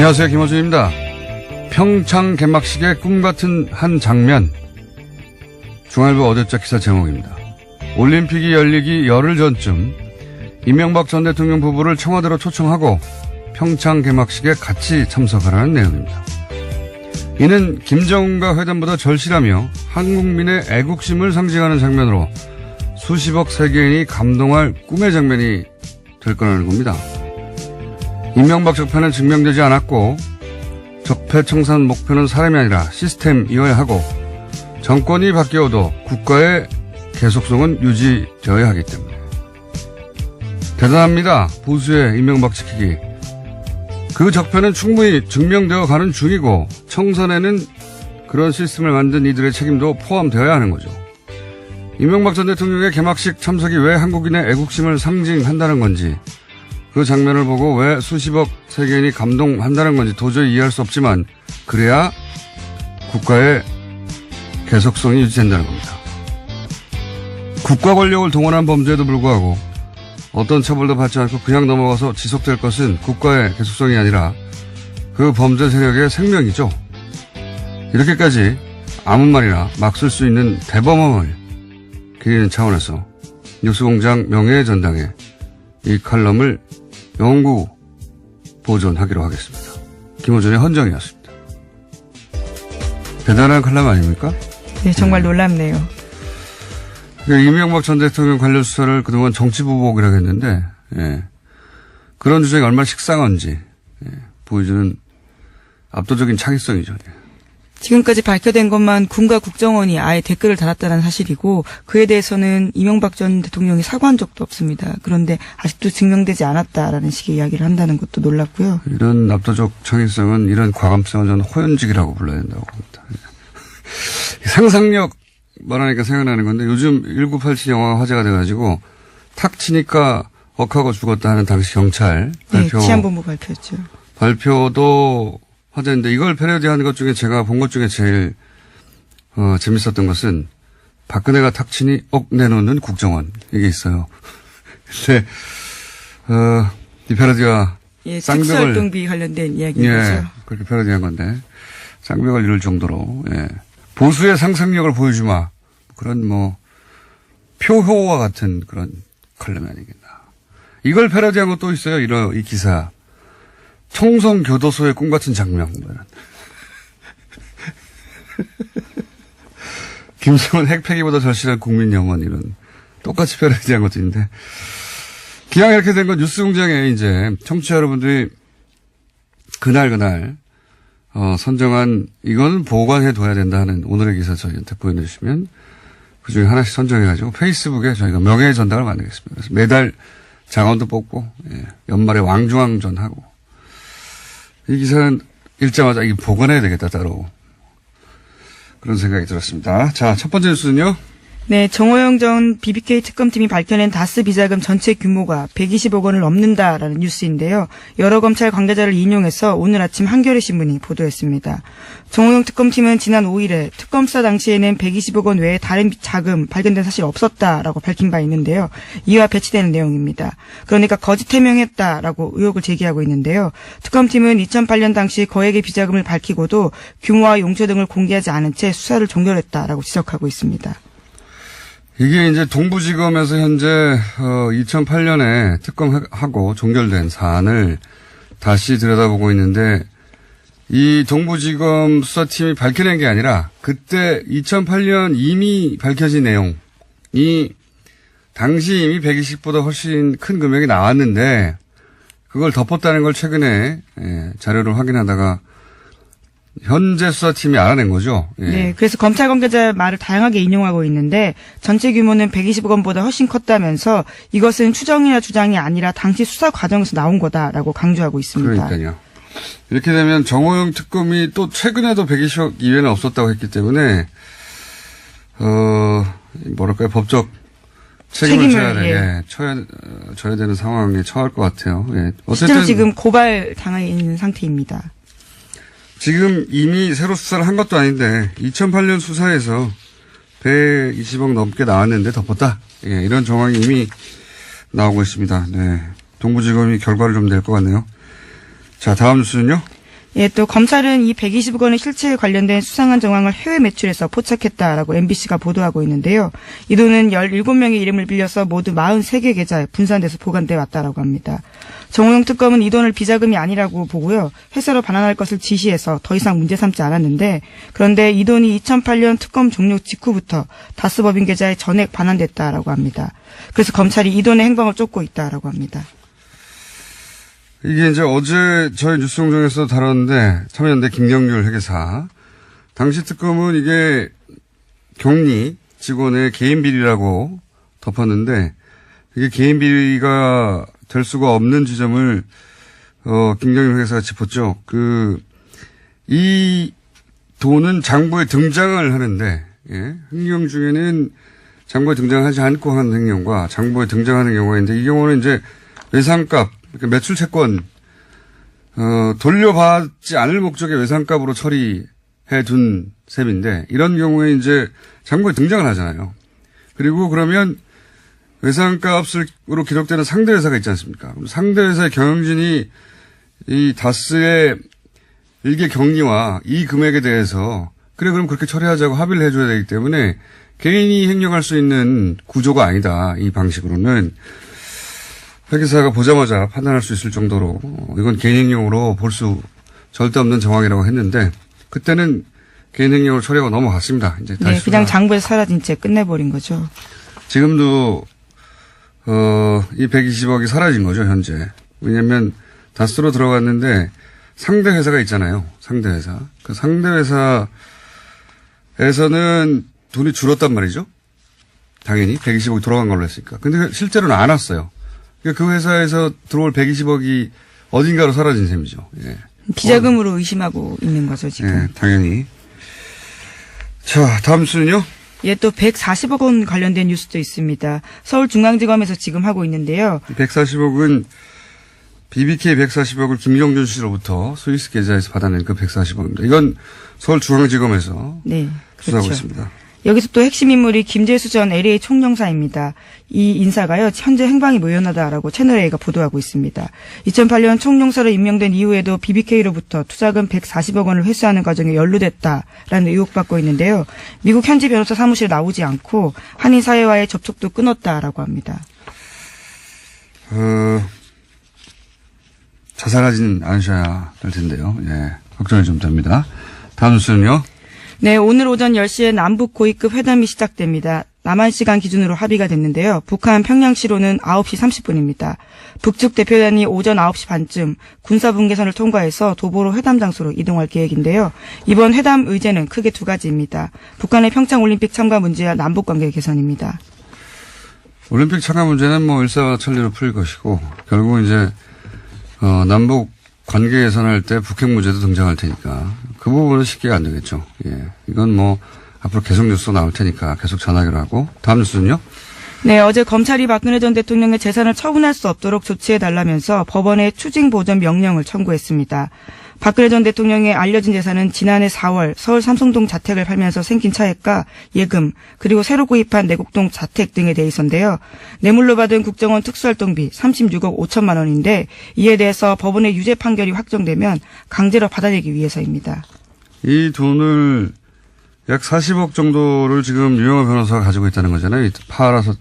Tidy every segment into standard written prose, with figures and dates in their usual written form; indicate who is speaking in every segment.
Speaker 1: 안녕하세요. 김호준입니다. 평창 개막식의 꿈같은 한 장면. 중앙일보 어제자 기사 제목입니다. 올림픽이 열리기 열흘 전쯤 이명박 전 대통령 부부를 청와대로 초청하고 평창 개막식에 같이 참석하라는 내용입니다. 이는 김정은과 회담보다 절실하며 한국민의 애국심을 상징하는 장면으로 수십억 세계인이 감동할 꿈의 장면이 될 거라는 겁니다. 이명박 적폐는 증명되지 않았고 적폐 청산 목표는 사람이 아니라 시스템이어야 하고 정권이 바뀌어도 국가의 계속성은 유지되어야 하기 때문에 대단합니다. 보수의 이명박 지키기. 그 적폐는 충분히 증명되어 가는 중이고 청산에는 그런 시스템을 만든 이들의 책임도 포함되어야 하는 거죠. 이명박 전 대통령의 개막식 참석이 왜 한국인의 애국심을 상징한다는 건지, 그 장면을 보고 왜 수십억 세계인이 감동한다는 건지 도저히 이해할 수 없지만 그래야 국가의 계속성이 유지된다는 겁니다. 국가 권력을 동원한 범죄에도 불구하고 어떤 처벌도 받지 않고 그냥 넘어가서 지속될 것은 국가의 계속성이 아니라 그 범죄 세력의 생명이죠. 이렇게까지 아무 말이나 막 쓸 수 있는 대범함을 기리는 차원에서 뉴스공장 명예의 전당에 이 칼럼을 영구 보존하기로 하겠습니다. 김호준의 헌정이었습니다. 대단한 칼럼 아닙니까?
Speaker 2: 네, 정말 놀랍네요.
Speaker 1: 이명박 전 대통령 관련 수사를 그동안 정치보복이라고 했는데, 예. 그런 주장이 얼마나 식상한지, 예. 보여주는 압도적인 창의성이죠. 예.
Speaker 2: 지금까지 밝혀된 것만 군과 국정원이 아예 댓글을 달았다는 사실이고, 그에 대해서는 이명박 전 대통령이 사과한 적도 없습니다. 그런데 아직도 증명되지 않았다라는 식의 이야기를 한다는 것도 놀랍고요.
Speaker 1: 이런 압도적 창의성은, 이런 과감성은 저는 호연직이라고 불러야 된다고 봅니다. 예. 상상력 말하니까 생각나는 건데, 요즘 1987 영화가 화제가 돼가지고 탁 치니까 억하고 죽었다 하는 당시 경찰 발표.
Speaker 2: 네, 치안본부 발표였죠.
Speaker 1: 발표도 화제인데, 이걸 패러디하는 것 중에 제가 본 것 중에 제일 재밌었던 것은 박근혜가 탁 치니 억 내놓는 국정원, 이게 있어요. 근데 이 패러디와
Speaker 2: 예,
Speaker 1: 쌍벽을,
Speaker 2: 특수활동비 관련된 이야기인
Speaker 1: 예,
Speaker 2: 거죠.
Speaker 1: 그렇게 패러디한 건데 쌍벽을 이룰 정도로, 예. 보수의 상상력을 보여주마. 그런 표효와 같은 그런 칼럼이 아니겠나. 이걸 패러디한 것도 있어요. 이 기사. 청송교도소의 꿈같은 장면. 김정은 핵폐기보다 절실한 국민 영원, 이런 똑같이 패러디한 것도 있는데, 기왕 이렇게 된 건 뉴스공장에 이제 청취자 여러분들이 그날 선정한, 이거는 보관해둬야 된다 하는 오늘의 기사 저희한테 보여주시면 그중에 하나씩 선정해가지고 페이스북에 저희가 명예의 전당을 만들겠습니다. 그래서 매달 장원도 뽑고, 예, 연말에 왕중왕전 하고. 이 기사는 읽자마자 이게 보관해야 되겠다, 따로. 그런 생각이 들었습니다. 자, 첫 번째 뉴스는요.
Speaker 2: 네, 정호영 전 BBK 특검팀이 밝혀낸 다스 비자금 전체 규모가 120억 원을 넘는다라는 뉴스인데요. 여러 검찰 관계자를 인용해서 오늘 아침 한겨레 신문이 보도했습니다. 정호영 특검팀은 지난 5일에 특검 수사 당시에는 120억 원 외에 다른 자금 발견된 사실 없었다라고 밝힌 바 있는데요. 이와 배치되는 내용입니다. 그러니까 거짓 해명했다라고 의혹을 제기하고 있는데요. 특검팀은 2008년 당시 거액의 비자금을 밝히고도 규모와 용처 등을 공개하지 않은 채 수사를 종결했다라고 지적하고 있습니다.
Speaker 1: 이게 이제 동부지검에서 현재 2008년에 특검하고 종결된 사안을 다시 들여다보고 있는데, 이 동부지검 수사팀이 밝혀낸 게 아니라 그때 2008년 이미 밝혀진 내용이 당시 이미 120보다 훨씬 큰 금액이 나왔는데 그걸 덮었다는 걸 최근에 자료를 확인하다가 현재 수사팀이 알아낸 거죠. 예.
Speaker 2: 네, 그래서 검찰 관계자 말을 다양하게 인용하고 있는데 전체 규모는 120억 원보다 훨씬 컸다면서 이것은 추정이나 주장이 아니라 당시 수사 과정에서 나온 거다라고 강조하고 있습니다.
Speaker 1: 그러니까요. 이렇게 되면 정호영 특검이 또 최근에도 120억 이외는 없었다고 했기 때문에 뭐랄까요, 법적 책임을 져야 돼. 예. 져야 되는 상황에 처할 것 같아요. 예. 어쨌든
Speaker 2: 실제로 지금 고발 당해 있는 상태입니다.
Speaker 1: 지금 이미 새로 수사를 한 것도 아닌데 2008년 수사에서 120억 넘게 나왔는데 덮었다. 예, 이런 정황이 이미 나오고 있습니다. 네, 동부지검이 결과를 좀 낼 것 같네요. 자, 다음 뉴스는요.
Speaker 2: 예, 또 검찰은 이 120억 원의 실체에 관련된 수상한 정황을 해외 매출해서 포착했다라고 MBC가 보도하고 있는데요. 이 돈은 17명의 이름을 빌려서 모두 43개 계좌에 분산돼서 보관돼 왔다라고 합니다. 정호영 특검은 이 돈을 비자금이 아니라고 보고요. 회사로 반환할 것을 지시해서 더 이상 문제 삼지 않았는데, 그런데 이 돈이 2008년 특검 종료 직후부터 다스법인 계좌에 전액 반환됐다라고 합니다. 그래서 검찰이 이 돈의 행방을 쫓고 있다라고 합니다.
Speaker 1: 이게 이제 어제 저희 뉴스공장에서 다뤘는데 참여연대 김경률 회계사. 당시 특검은 이게 격리 직원의 개인 비리라고 덮었는데 이게 개인 비리가 될 수가 없는 지점을 김경률 회계사가 짚었죠. 이 돈은 장부에 등장을 하는데 행령 중에는 장부에 등장하지 않고 하는 행령과 장부에 등장하는 경우가 있는데 이 경우는 이제 외상값 그러니까 매출 채권, 돌려받지 않을 목적의 외상값으로 처리해 둔 셈인데, 이런 경우에 이제 장부에 등장을 하잖아요. 그리고 그러면 외상값으로 기록되는 상대 회사가 있지 않습니까? 그럼 상대 회사의 경영진이 이 다스의 일개 격리와 이 금액에 대해서, 그래, 그럼 그렇게 처리하자고 합의를 해줘야 되기 때문에 개인이 행령할 수 있는 구조가 아니다. 이 방식으로는. 회계사가 보자마자 판단할 수 있을 정도로 이건 개인 행령으로 볼 수 절대 없는 정황이라고 했는데 그때는 개인 행령으로 처리하고 넘어갔습니다. 이제
Speaker 2: 네, 그냥 장부에서 사라진 채 끝내버린 거죠.
Speaker 1: 지금도 이 120억이 사라진 거죠, 현재. 왜냐하면 다스로 들어갔는데 상대 회사가 있잖아요. 상대 회사. 그 상대 회사에서는 돈이 줄었단 말이죠. 당연히 120억이 돌아간 걸로 했으니까. 근데 실제로는 안 왔어요. 그 회사에서 들어올 120억이 어딘가로 사라진 셈이죠. 예.
Speaker 2: 비자금으로 의심하고 있는 거죠, 지금.
Speaker 1: 예, 당연히. 자, 다음 수는요?
Speaker 2: 예, 또 140억 원 관련된 뉴스도 있습니다. 서울중앙지검에서 지금 하고 있는데요.
Speaker 1: 140억은 BBK 140억을 김경준 씨로부터 스위스 계좌에서 받아낸 그 140억입니다. 이건 서울중앙지검에서
Speaker 2: 네,
Speaker 1: 수사하고
Speaker 2: 그렇죠.
Speaker 1: 있습니다.
Speaker 2: 여기서 또 핵심 인물이 김재수 전 LA 총영사입니다. 이 인사가요, 현재 행방이 묘연하다라고 채널A가 보도하고 있습니다. 2008년 총영사로 임명된 이후에도 BBK로부터 투자금 140억 원을 회수하는 과정에 연루됐다라는 의혹받고 있는데요. 미국 현지 변호사 사무실에 나오지 않고 한인 사회와의 접촉도 끊었다라고 합니다.
Speaker 1: 자살하진 않으셔야 될 텐데요. 예, 걱정이 좀 됩니다. 다음 뉴스는요?
Speaker 2: 네, 오늘 오전 10시에 남북 고위급 회담이 시작됩니다. 남한 시간 기준으로 합의가 됐는데요. 북한 평양시로는 9시 30분입니다. 북측 대표단이 오전 9시 반쯤 군사분계선을 통과해서 도보로 회담 장소로 이동할 계획인데요. 이번 회담 의제는 크게 두 가지입니다. 북한의 평창올림픽 참가 문제와 남북관계 개선입니다.
Speaker 1: 올림픽 참가 문제는 뭐 일사천리로 풀 것이고 결국 이제 남북 관계 개선할 때 북핵 문제도 등장할 테니까 그 부분은 쉽게 안 되겠죠. 예, 이건 뭐 앞으로 계속 뉴스 나올 테니까 계속 전하기로 하고. 다음 뉴스는요?
Speaker 2: 네, 어제 검찰이 박근혜 전 대통령의 재산을 처분할 수 없도록 조치해달라면서 법원에 추징보전 명령을 청구했습니다. 박근혜 전 대통령의 알려진 재산은 지난해 4월 서울 삼성동 자택을 팔면서 생긴 차액과 예금, 그리고 새로 구입한 내곡동 자택 등에 대해서인데요. 뇌물로 받은 국정원 특수활동비 36억 5천만 원인데 이에 대해서 법원의 유죄 판결이 확정되면 강제로 받아내기 위해서입니다.
Speaker 1: 이 돈을 약 40억 정도를 지금 유영하 변호사가 가지고 있다는 거잖아요. 팔아서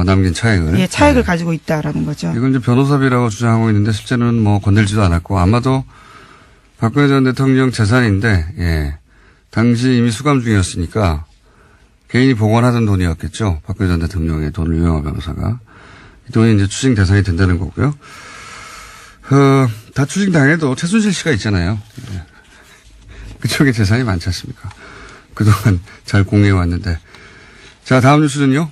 Speaker 1: 남긴 차액을.
Speaker 2: 예, 차액을 가지고 있다라는 거죠.
Speaker 1: 이건 이제 변호사비라고 주장하고 있는데 실제는 뭐 건들지도 않았고 아마도 박근혜 전 대통령 재산인데, 예. 당시 이미 수감 중이었으니까 개인이 보관하던 돈이었겠죠. 박근혜 전 대통령의 돈을 유영하 변호사가. 이 돈이 이제 추징 대상이 된다는 거고요. 다 추징당해도 최순실 씨가 있잖아요. 예. 그쪽에 재산이 많지 않습니까? 그동안 잘 공유해왔는데. 자, 다음 뉴스는요?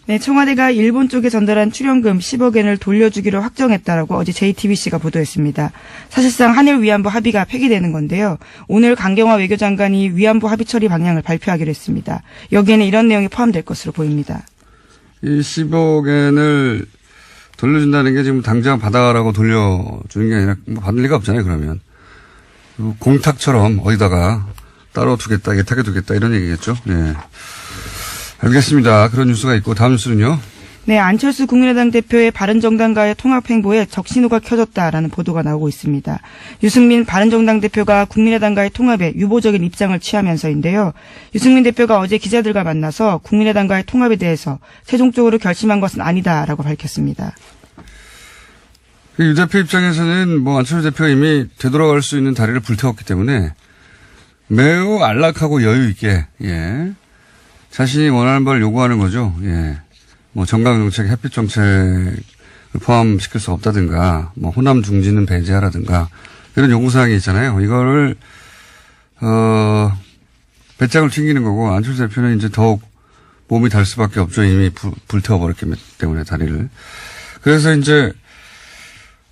Speaker 2: 네, 청와대가 일본 쪽에 전달한 출연금 10억 엔을 돌려주기로 확정했다라고 어제 JTBC가 보도했습니다. 사실상 한일 위안부 합의가 폐기되는 건데요. 오늘 강경화 외교장관이 위안부 합의 처리 방향을 발표하기로 했습니다. 여기에는 이런 내용이 포함될 것으로 보입니다.
Speaker 1: 이 10억 엔을 돌려준다는 게 지금 당장 받아라고 돌려주는 게 아니라 뭐 받을 리가 없잖아요, 그러면. 공탁처럼 어디다가 따로 두겠다, 예탁해 두겠다 이런 얘기겠죠. 예. 알겠습니다. 그런 뉴스가 있고 다음 뉴스는요.
Speaker 2: 네, 안철수 국민의당 대표의 바른정당과의 통합 행보에 적신호가 켜졌다라는 보도가 나오고 있습니다. 유승민 바른정당 대표가 국민의당과의 통합에 유보적인 입장을 취하면서인데요. 유승민 대표가 어제 기자들과 만나서 국민의당과의 통합에 대해서 최종적으로 결심한 것은 아니다라고 밝혔습니다.
Speaker 1: 유 대표 입장에서는 뭐 안철수 대표가 이미 되돌아갈 수 있는 다리를 불태웠기 때문에 매우 안락하고 여유 있게 예. 자신이 원하는 바를 요구하는 거죠. 예. 뭐 정강정책, 햇빛정책을 포함시킬 수 없다든가, 뭐 호남 중진은 배제하라든가 이런 요구사항이 있잖아요. 이거를 배짱을 튕기는 거고 안철수 대표는 이제 더욱 몸이 달 수밖에 없죠. 이미 불태워버렸기 때문에 다리를. 그래서 이제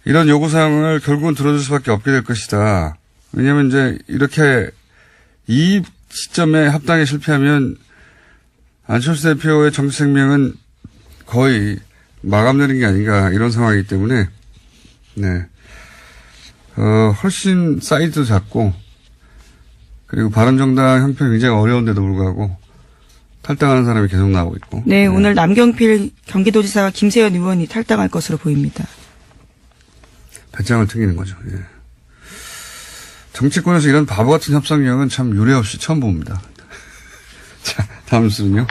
Speaker 1: 이런 요구사항을 결국은 들어줄 수밖에 없게 될 것이다. 왜냐하면 이제 이렇게 이 시점에 합당에 실패하면 안철수 대표의 정치 생명은 거의 마감되는 게 아닌가 이런 상황이기 때문에 네. 훨씬 사이즈도 작고 그리고 바른정당 형편이 굉장히 어려운데도 불구하고 탈당하는 사람이 계속 나오고 있고.
Speaker 2: 네, 오늘 남경필 경기도지사와 김세현 의원이 탈당할 것으로 보입니다.
Speaker 1: 배짱을 튕기는 거죠. 예. 정치권에서 이런 바보 같은 협상력은 참 유례없이 처음 봅니다. 자, 다음 순요.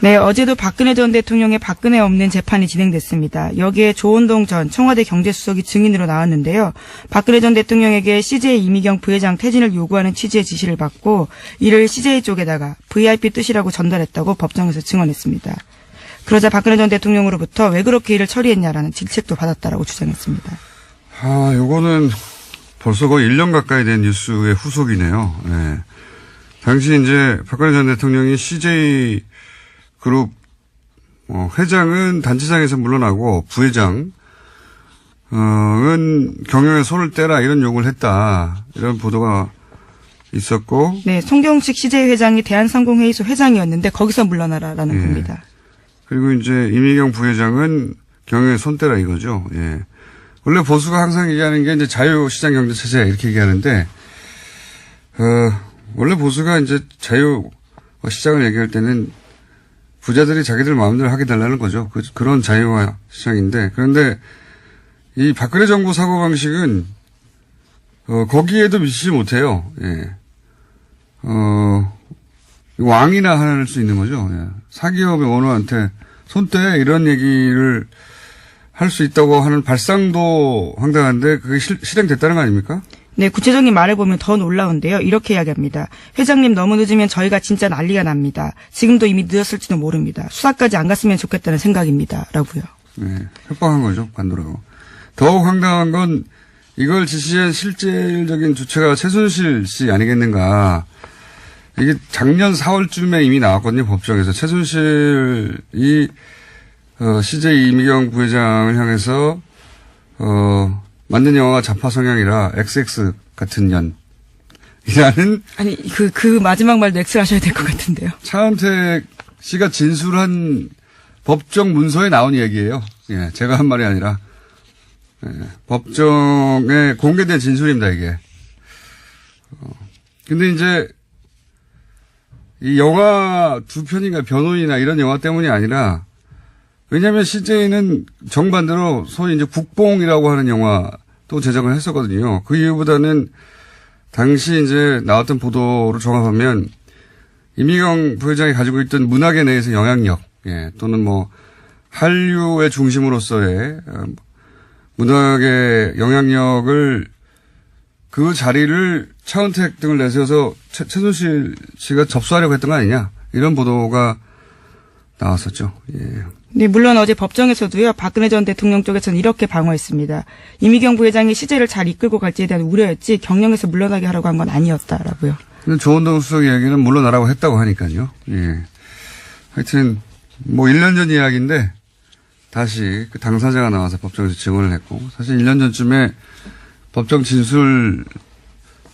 Speaker 2: 네, 어제도 박근혜 전 대통령의 박근혜 없는 재판이 진행됐습니다. 여기에 조원동 전 청와대 경제수석이 증인으로 나왔는데요. 박근혜 전 대통령에게 CJ 이미경 부회장 퇴진을 요구하는 취지의 지시를 받고 이를 CJ 쪽에다가 VIP 뜻이라고 전달했다고 법정에서 증언했습니다. 그러자 박근혜 전 대통령으로부터 왜 그렇게 일을 처리했냐라는 질책도 받았다라고 주장했습니다.
Speaker 1: 요거는 벌써 거의 1년 가까이 된 뉴스의 후속이네요. 네. 당시 이제 박근혜 전 대통령이 CJ 그룹 회장은 단체장에서 물러나고 부회장은 경영에 손을 떼라 이런 요구를 했다. 이런 보도가 있었고.
Speaker 2: 네, 송경식 CJ 회장이 대한상공회의소 회장이었는데 거기서 물러나라라는 겁니다.
Speaker 1: 그리고 이제 이미경 부회장은 경영에 손 떼라 이거죠. 예. 원래 보수가 항상 얘기하는 게 이제 자유시장 경제 체제 이렇게 얘기하는데 원래 보수가 이제 자유 시장을 얘기할 때는 부자들이 자기들 마음대로 하게 달라는 거죠. 그런 자유화 시장인데 그런데 이 박근혜 정부 사고방식은 거기에도 미치지 못해요. 예. 왕이나 할 수 있는 거죠. 예. 사기업의 오너한테 손떼 이런 얘기를 할 수 있다고 하는 발상도 황당한데 그게 실행됐다는 거 아닙니까?
Speaker 2: 네, 구체적인 말을 보면 더 놀라운데요. 이렇게 이야기합니다. 회장님 너무 늦으면 저희가 진짜 난리가 납니다. 지금도 이미 늦었을지도 모릅니다. 수사까지 안 갔으면 좋겠다는 생각입니다. 라고요.
Speaker 1: 네, 협박한 거죠. 반도라고. 더욱 황당한 건 이걸 지시한 실질적인 주체가 최순실 씨 아니겠는가. 이게 작년 4월쯤에 이미 나왔거든요. 법정에서. 최순실이 CJ 이미경 부회장을 향해서 만든 영화가 좌파 성향이라 XX 같은 년이라는.
Speaker 2: 아니, 그 마지막 말도 X를 하셔야 될 것 같은데요.
Speaker 1: 차은택 씨가 진술한 법정 문서에 나온 얘기예요. 예, 제가 한 말이 아니라. 예, 법정에 공개된 진술입니다, 이게. 근데 이제 이 영화 두 편인가 변호인이나 이런 영화 때문이 아니라 왜냐하면 CJ는 정반대로 소위 이제 국뽕이라고 하는 영화도 제작을 했었거든요. 그 이유보다는 당시 이제 나왔던 보도를 종합하면 이미경 부회장이 가지고 있던 문화계 내에서 영향력, 예, 또는 뭐 한류의 중심으로서의 문화계 영향력을 그 자리를 차은택 등을 내세워서 최순실 씨가 접수하려고 했던 거 아니냐 이런 보도가 나왔었죠. 예.
Speaker 2: 네, 물론 어제 법정에서도요, 박근혜 전 대통령 쪽에서는 이렇게 방어했습니다. 이미경 부회장이 CJ를 잘 이끌고 갈지에 대한 우려였지 경영에서 물러나게 하라고 한 건 아니었다라고요. 근데
Speaker 1: 조원동 수석 이야기는 물러나라고 했다고 하니까요. 예. 하여튼 뭐 1년 전 이야기인데 다시 그 당사자가 나와서 법정에서 증언을 했고 사실 1년 전쯤에 법정 진술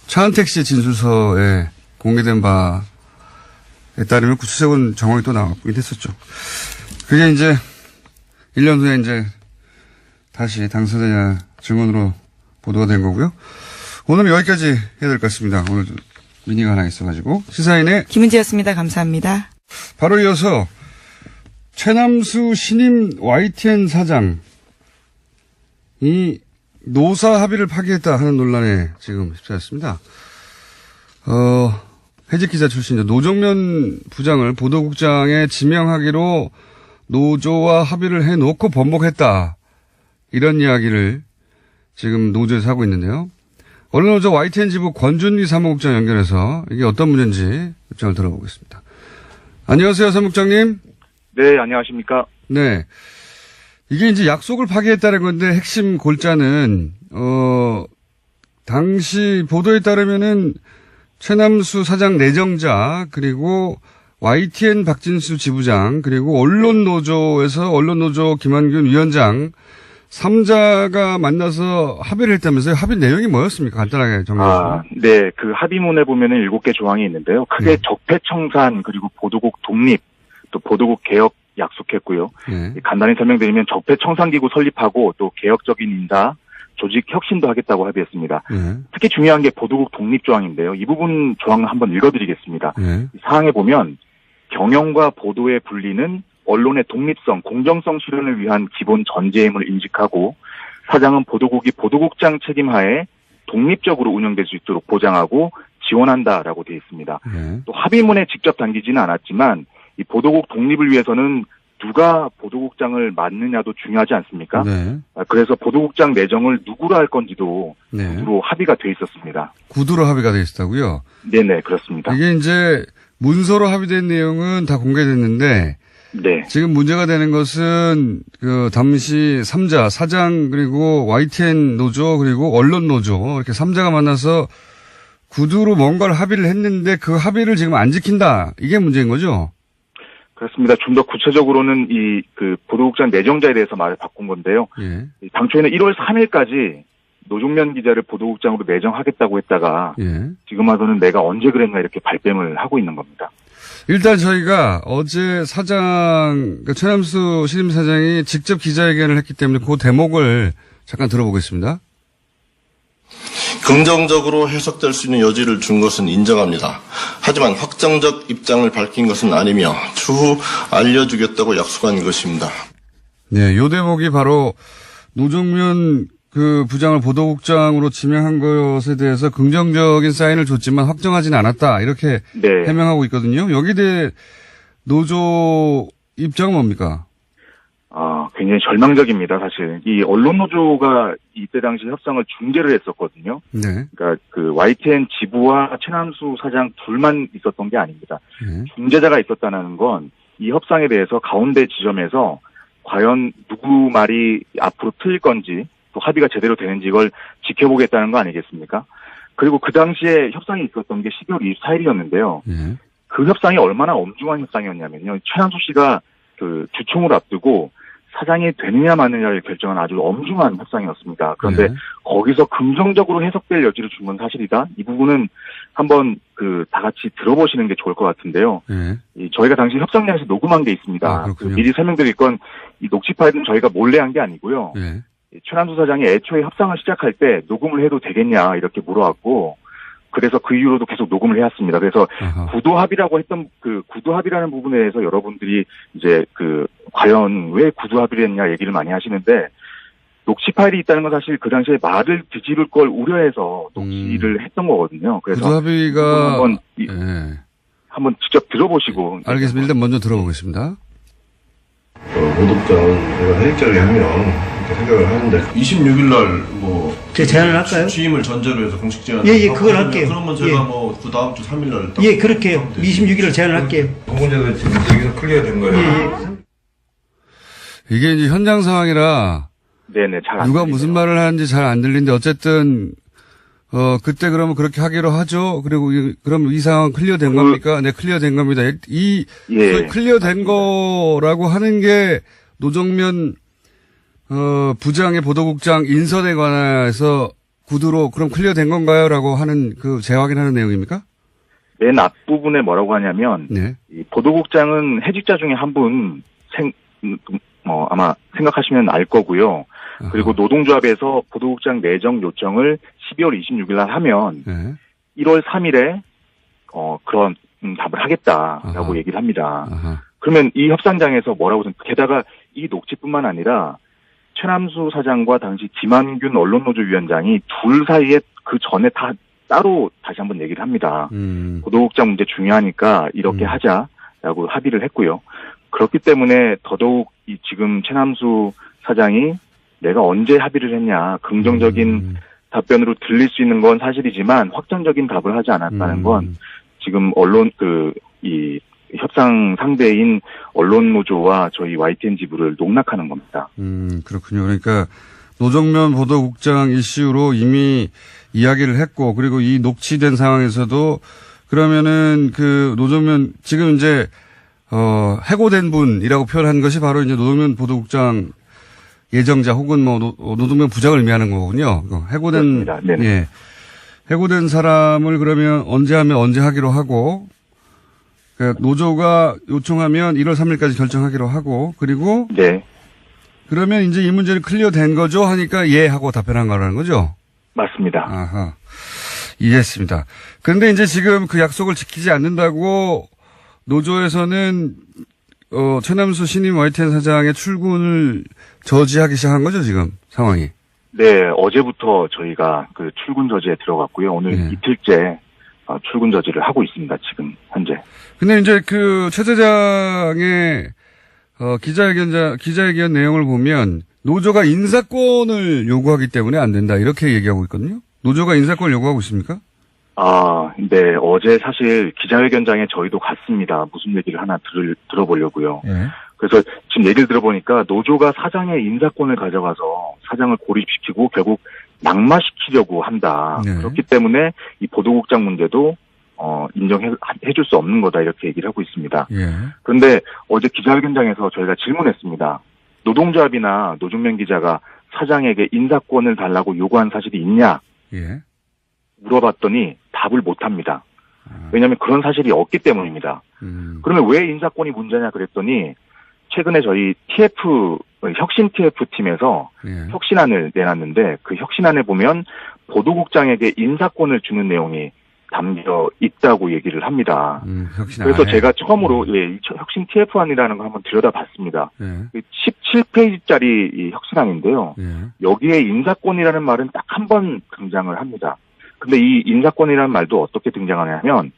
Speaker 1: 차은택 씨 진술서에 공개된 바에 따르면 구체적인 정황이 또 나왔긴 했었죠. 그게 이제 1년 후에 이제 다시 당사자 증언으로 보도가 된 거고요. 오늘은 여기까지 해야 될 것 같습니다. 오늘 미니가 하나 있어가지고 시사인의
Speaker 2: 김은지였습니다. 감사합니다.
Speaker 1: 바로 이어서 최남수 신임 YTN 사장이 노사 합의를 파기했다 하는 논란에 지금 휩싸였습니다. 해직 기자 출신이죠. 노정면 부장을 보도국장에 지명하기로 노조와 합의를 해놓고 번복했다. 이런 이야기를 지금 노조에서 하고 있는데요. 언론노조 YTN 지부 권준기 사무국장 연결해서 이게 어떤 문제인지 입장을 들어보겠습니다. 안녕하세요, 사무국장님.
Speaker 3: 네, 안녕하십니까.
Speaker 1: 네. 이게 이제 약속을 파기했다는 건데 핵심 골자는, 당시 보도에 따르면은 최남수 사장 내정자, 그리고 YTN 박진수 지부장, 그리고 언론노조에서 언론노조 김한균 위원장, 3자가 만나서 합의를 했다면서요? 합의 내용이 뭐였습니까? 간단하게 정리해주세요.
Speaker 3: 네. 그 합의문에 보면은 7개 조항이 있는데요. 크게 적폐청산, 그리고 보도국 독립, 또 보도국 개혁 약속했고요. 간단히 설명드리면 적폐청산기구 설립하고 또 개혁적인 인사, 조직 혁신도 하겠다고 합의했습니다. 특히 중요한 게 보도국 독립 조항인데요. 이 부분 조항을 한번 읽어드리겠습니다. 이 사항에 보면 경영과 보도의 분리는 언론의 독립성, 공정성 실현을 위한 기본 전제임을 인식하고 사장은 보도국이 보도국장 책임하에 독립적으로 운영될 수 있도록 보장하고 지원한다라고 되어 있습니다. 또 합의문에 직접 담기지는 않았지만 이 보도국 독립을 위해서는 누가 보도국장을 맡느냐도 중요하지 않습니까? 그래서 보도국장 내정을 누구로 할 건지도 구두로 합의가 돼 있었습니다.
Speaker 1: 구두로 합의가 돼 있었다고요?
Speaker 3: 네네, 그렇습니다.
Speaker 1: 이게 이제 문서로 합의된 내용은 다 공개됐는데
Speaker 3: 네.
Speaker 1: 지금 문제가 되는 것은 그 당시 3자, 사장 그리고 YTN 노조 그리고 언론 노조 이렇게 3자가 만나서 구두로 뭔가를 합의를 했는데 그 합의를 지금 안 지킨다. 이게 문제인 거죠?
Speaker 3: 그렇습니다. 좀 더 구체적으로는 그 보도국장 내정자에 대해서 말을 바꾼 건데요. 당초에는 1월 3일까지 노종면 기자를 보도국장으로 내정하겠다고 했다가 지금 와서는 내가 언제 그랬나 이렇게 발뺌을 하고 있는 겁니다.
Speaker 1: 일단 저희가 어제 사장, 최남수 신임 사장이 직접 기자회견을 했기 때문에 그 대목을 잠깐 들어보겠습니다.
Speaker 4: 긍정적으로 해석될 수 있는 여지를 준 것은 인정합니다. 하지만 확정적 입장을 밝힌 것은 아니며 추후 알려주겠다고 약속한 것입니다.
Speaker 1: 네, 요 대목이 바로 노정면 그 부장을 보도국장으로 지명한 것에 대해서 긍정적인 사인을 줬지만 확정하지는 않았다. 이렇게 해명하고 있거든요. 여기에 대해 노조 입장은 뭡니까?
Speaker 3: 굉장히 절망적입니다, 사실. 이 언론노조가 이때 당시 협상을 중재를 했었거든요. 그러니까 그 YTN 지부와 최남수 사장 둘만 있었던 게 아닙니다. 중재자가 있었다는 건 이 협상에 대해서 가운데 지점에서 과연 누구 말이 앞으로 틀릴 건지 또 합의가 제대로 되는지 이걸 지켜보겠다는 거 아니겠습니까? 그리고 그 당시에 협상이 있었던 게 12월 24일이었는데요. 그 협상이 얼마나 엄중한 협상이었냐면요. 최남수 씨가 그 주총을 앞두고 사장이 되느냐 마느냐를 결정한 아주 엄중한 협상이었습니다. 그런데 거기서 긍정적으로 해석될 여지를 준 건 사실이다. 이 부분은 한번 다 같이 들어보시는 게 좋을 것 같은데요. 저희가 당시 협상장에서 녹음한 게 있습니다. 미리 설명드릴 건 이 녹취 파일은 저희가 몰래 한 게 아니고요. 최남수 사장이 애초에 협상을 시작할 때 녹음을 해도 되겠냐 이렇게 물어왔고 그래서 그 이후로도 계속 녹음을 해왔습니다. 그래서 구도 합의라고 했던 그 구도 합의라는 부분에 대해서 여러분들이 이제 과연 왜 구도 합의를 했냐 얘기를 많이 하시는데 녹취 파일이 있다는 건 사실 그 당시에 말을 뒤집을 걸 우려해서 녹취를 했던 거거든요. 그래서
Speaker 1: 구도 합의가
Speaker 3: 한번 직접 들어보시고.
Speaker 1: 알겠습니다. 일단 먼저 들어보겠습니다.
Speaker 4: 보도국장은 제가 해직자를 하면 이렇게 생각을 하는데 26일 날
Speaker 5: 제가 제안을 할까요?
Speaker 4: 취임을 전제로 해서 공식 제안을
Speaker 5: 그걸 할게요.
Speaker 4: 그러면 제가 그 다음 주 3일 날
Speaker 5: 그렇게 해요. 26일을 제안을 할게요.
Speaker 4: 그 문제도 지금 여기서 클리어 된 거예요.
Speaker 1: 이게 이제 현장 상황이라
Speaker 3: 네네, 잘 안
Speaker 1: 누가
Speaker 3: 들리네요.
Speaker 1: 무슨 말을 하는지 잘 안 들리는데 어쨌든 그때 그러면 그렇게 하기로 하죠. 그리고 그럼 이 상황 클리어된 겁니까? 네, 클리어된 겁니다. 클리어된 거라고 하는 게 노정면 부장의 보도국장 인선에 관해서 구두로 그럼 클리어된 건가요? 라고 하는 재확인하는 내용입니까?
Speaker 3: 맨 앞부분에 뭐라고 하냐면 이 보도국장은 해직자 중에 한 분 아마 생각하시면 알 거고요. 그리고 노동조합에서 보도국장 내정 요청을 12월 26일 날 하면 1월 3일에 그런 답을 하겠다라고 얘기를 합니다. 그러면 이 협상장에서 뭐라고 게다가 이 녹취뿐만 아니라 최남수 사장과 당시 김한균 언론노조위원장이 둘 사이에 그 전에 다 따로 다시 한번 얘기를 합니다. 보도국장 문제 중요하니까 이렇게 하자라고 합의를 했고요. 그렇기 때문에 더더욱 이 지금 최남수 사장이 내가 언제 합의를 했냐, 긍정적인 답변으로 들릴 수 있는 건 사실이지만 확정적인 답을 하지 않았다는 건 지금 이 협상 상대인 언론노조와 저희 YTN 지부를 농락하는 겁니다.
Speaker 1: 그렇군요. 그러니까 노정면 보도국장 이슈로 이미 이야기를 했고, 그리고 이 녹취된 상황에서도 그러면은 그 노정면 지금 이제 해고된 분이라고 표현한 것이 바로 이제 노정면 보도국장 예정자 혹은 뭐 노동면 부장을 의미하는 거군요. 해고된 예, 해고된 사람을 그러면 언제 하면 언제 하기로 하고, 그러니까 노조가 요청하면 1월 3일까지 결정하기로 하고, 그리고
Speaker 3: 네.
Speaker 1: 그러면 이제 이 문제는 클리어된 거죠 하니까 예 하고 답변한 거라는 거죠.
Speaker 3: 맞습니다.
Speaker 1: 아하, 이해했습니다. 그런데 이제 지금 그 약속을 지키지 않는다고 노조에서는 최남수 신임 YTN 사장의 출근을 저지하기 시작한 거죠, 지금 상황이.
Speaker 3: 네, 어제부터 저희가 그 출근 저지에 들어갔고요. 오늘 이틀째 출근 저지를 하고 있습니다, 지금 현재. 근데
Speaker 1: 이제 그 최 사장의 기자회견 내용을 보면 노조가 인사권을 요구하기 때문에 안 된다 이렇게 얘기하고 있거든요. 노조가 인사권을 요구하고 있습니까?
Speaker 3: 네. 어제 사실 기자회견장에 저희도 갔습니다. 무슨 얘기를 하나 들어보려고요.
Speaker 1: 예.
Speaker 3: 그래서 지금 얘기를 들어보니까 노조가 사장의 인사권을 가져가서 사장을 고립시키고 결국 낙마시키려고 한다.
Speaker 1: 네.
Speaker 3: 그렇기 때문에 이 보도국장 문제도 인정해줄 수 없는 거다 이렇게 얘기를 하고 있습니다.
Speaker 1: 예.
Speaker 3: 그런데 어제 기자회견장에서 저희가 질문했습니다. 노동조합이나 노중면 기자가 사장에게 인사권을 달라고 요구한 사실이 있냐?
Speaker 1: 예.
Speaker 3: 물어봤더니 답을 못합니다. 왜냐하면 그런 사실이 없기 때문입니다. 그러면 왜 인사권이 문제냐 그랬더니 최근에 저희 혁신 TF 팀에서 혁신안을 내놨는데 그 혁신안에 보면 보도국장에게 인사권을 주는 내용이 담겨 있다고 얘기를 합니다. 그래서 제가 처음으로 이 혁신 TF안이라는 걸 한번 들여다봤습니다. 17페이지짜리 이 혁신안인데요. 여기에 인사권이라는 말은 딱 한 번 등장을 합니다. 근데 이 인사권이라는 말도 어떻게 등장하냐면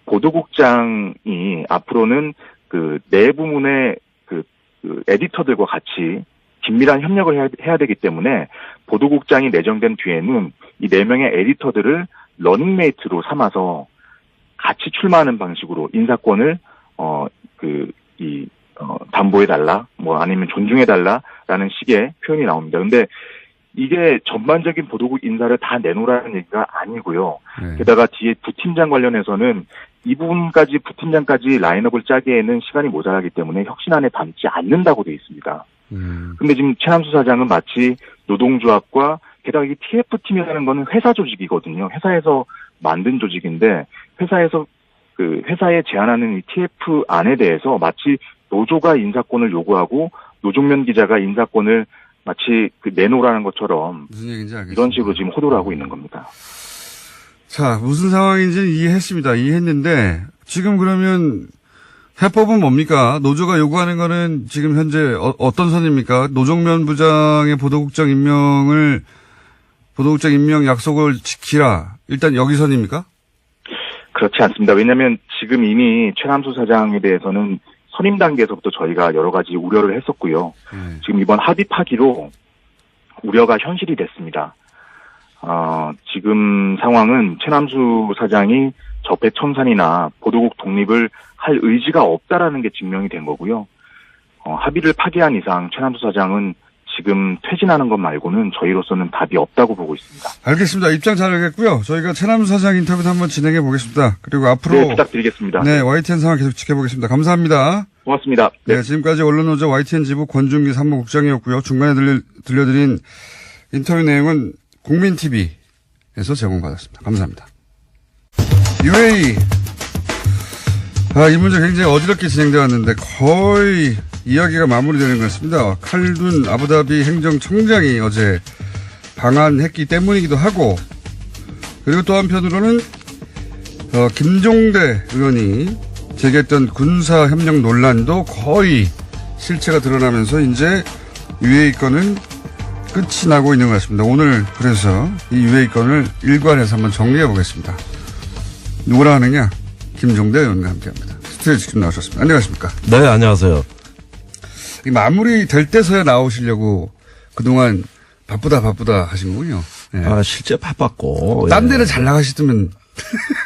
Speaker 3: 보도국장이 앞으로는 그 내부문의 그 에디터들과 같이 긴밀한 협력을 해야 되기 때문에 보도국장이 내정된 뒤에는 이 4명의 에디터들을 러닝메이트로 삼아서 같이 출마하는 방식으로 인사권을 담보해달라, 뭐 아니면 존중해달라라는 식의 표현이 나옵니다. 근데 이게 전반적인 보도국 인사를 다 내놓으라는 얘기가 아니고요. 게다가 뒤에 부팀장 관련해서는 이 부분까지 부팀장까지 라인업을 짜기에는 시간이 모자라기 때문에 혁신안에 담지 않는다고 되어 있습니다. 근데 지금 최남수 사장은 마치 노동조합과 게다가 이 TF팀이라는 거는 회사 조직이거든요. 회사에서 만든 조직인데 회사에 제안하는 이 TF안에 대해서 마치 노조가 인사권을 요구하고 노종면 기자가 인사권을 마치 내놓으라는 것처럼
Speaker 1: 무슨 얘기인지 알겠습니다.
Speaker 3: 이런 식으로 지금 호도를 하고 있는 겁니다.
Speaker 1: 자, 무슨 상황인지는 이해했습니다. 이해했는데 지금 그러면 해법은 뭡니까? 노조가 요구하는 거는 지금 현재 어떤 선입니까? 노정면 부장의 보도국장 임명 약속을 지키라. 일단 여기 선입니까?
Speaker 3: 그렇지 않습니다. 왜냐하면 지금 이미 최남수 사장에 대해서는 선임 단계에서부터 저희가 여러 가지 우려를 했었고요. 지금 이번 합의 파기로 우려가 현실이 됐습니다. 지금 상황은 최남수 사장이 적폐청산이나 보도국 독립을 할 의지가 없다라는 게 증명이 된 거고요. 합의를 파기한 이상 최남수 사장은 지금 퇴진하는 것 말고는 저희로서는 답이 없다고 보고 있습니다.
Speaker 1: 알겠습니다. 입장 잘 알겠고요. 저희가 최남수 사장 인터뷰도 한번 진행해 보겠습니다. 그리고 앞으로
Speaker 3: 네, 부탁드리겠습니다.
Speaker 1: 네, YTN 상황 계속 지켜보겠습니다. 감사합니다.
Speaker 3: 고맙습니다.
Speaker 1: 네, 지금까지 언론노조 YTN 지부 권준기 사무국장이었고요. 중간에 들려드린 인터뷰 내용은 국민TV에서 제공받았습니다. 감사합니다. UAE. 이 문제 굉장히 어지럽게 진행되어 왔는데 거의 이야기가 마무리되는 것 같습니다. 칼둔 아부다비 행정청장이 어제 방한했기 때문이기도 하고, 그리고 또 한편으로는 김종대 의원이 제기했던 군사협력 논란도 거의 실체가 드러나면서 이제 UAE 건은 끝이 나고 있는 것 같습니다. 오늘 그래서 이 UAE 건을 일괄해서 한번 정리해 보겠습니다. 누구랑 하느냐? 김종대 의원과 함께합니다. 스튜디오에 직접 나오셨습니다. 안녕하십니까?
Speaker 6: 네, 안녕하세요.
Speaker 1: 이 마무리 될 때서야 나오시려고 그동안 바쁘다 하시는군요. 네.
Speaker 6: 아, 실제 바빴고.
Speaker 1: 딴
Speaker 6: 예.
Speaker 1: 데는 잘 나가시더면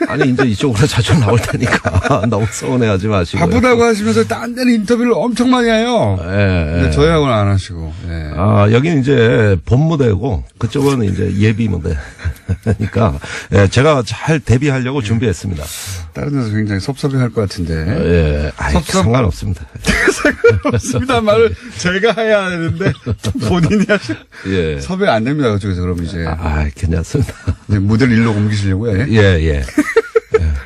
Speaker 6: 아니, 이제 이쪽으로 자주 나올 테니까. 너무 서운해하지 마시고.
Speaker 1: 바쁘다고 하시면서 딴 데는 인터뷰를 엄청 많이 해요. 근데 저희하고는 안 하시고. 예.
Speaker 6: 아, 여긴 이제 본무대고, 그쪽은 이제 예비무대. 그러니까, 예, 제가 잘 데뷔하려고 준비했습니다.
Speaker 1: 다른 데서 굉장히 섭섭해 할 것 같은데.
Speaker 6: 예, 아이, 상관없습니다.
Speaker 1: 상관없습니다. 말을 제가 해야 하는데 본인이 하시.
Speaker 6: 예.
Speaker 1: 섭외 안 됩니다. 그쪽에서 그럼 이제.
Speaker 6: 아, 괜찮습니다.
Speaker 1: 이제 무대를 일로 옮기시려고 해.
Speaker 6: 예.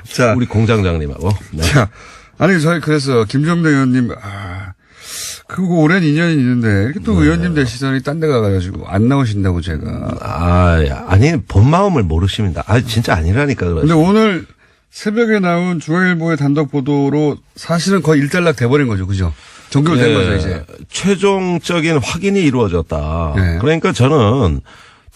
Speaker 1: 자,
Speaker 6: 우리 공장장님하고. 네.
Speaker 1: 자, 아니 저희 그래서 김정대 의원님 그거 오랜 인연이 있는데 이렇게 또 의원님 되시더니 딴 데 가가지고 안 나오신다고 제가.
Speaker 6: 아니, 본 마음을 모르십니다. 아, 진짜 아니라니까.
Speaker 1: 근데 오늘 새벽에 나온 중앙일보의 단독 보도로 사실은 거의 일단락 돼버린 거죠, 그죠? 종결된 거죠 이제.
Speaker 6: 최종적인 확인이 이루어졌다.
Speaker 1: 네.
Speaker 6: 그러니까 저는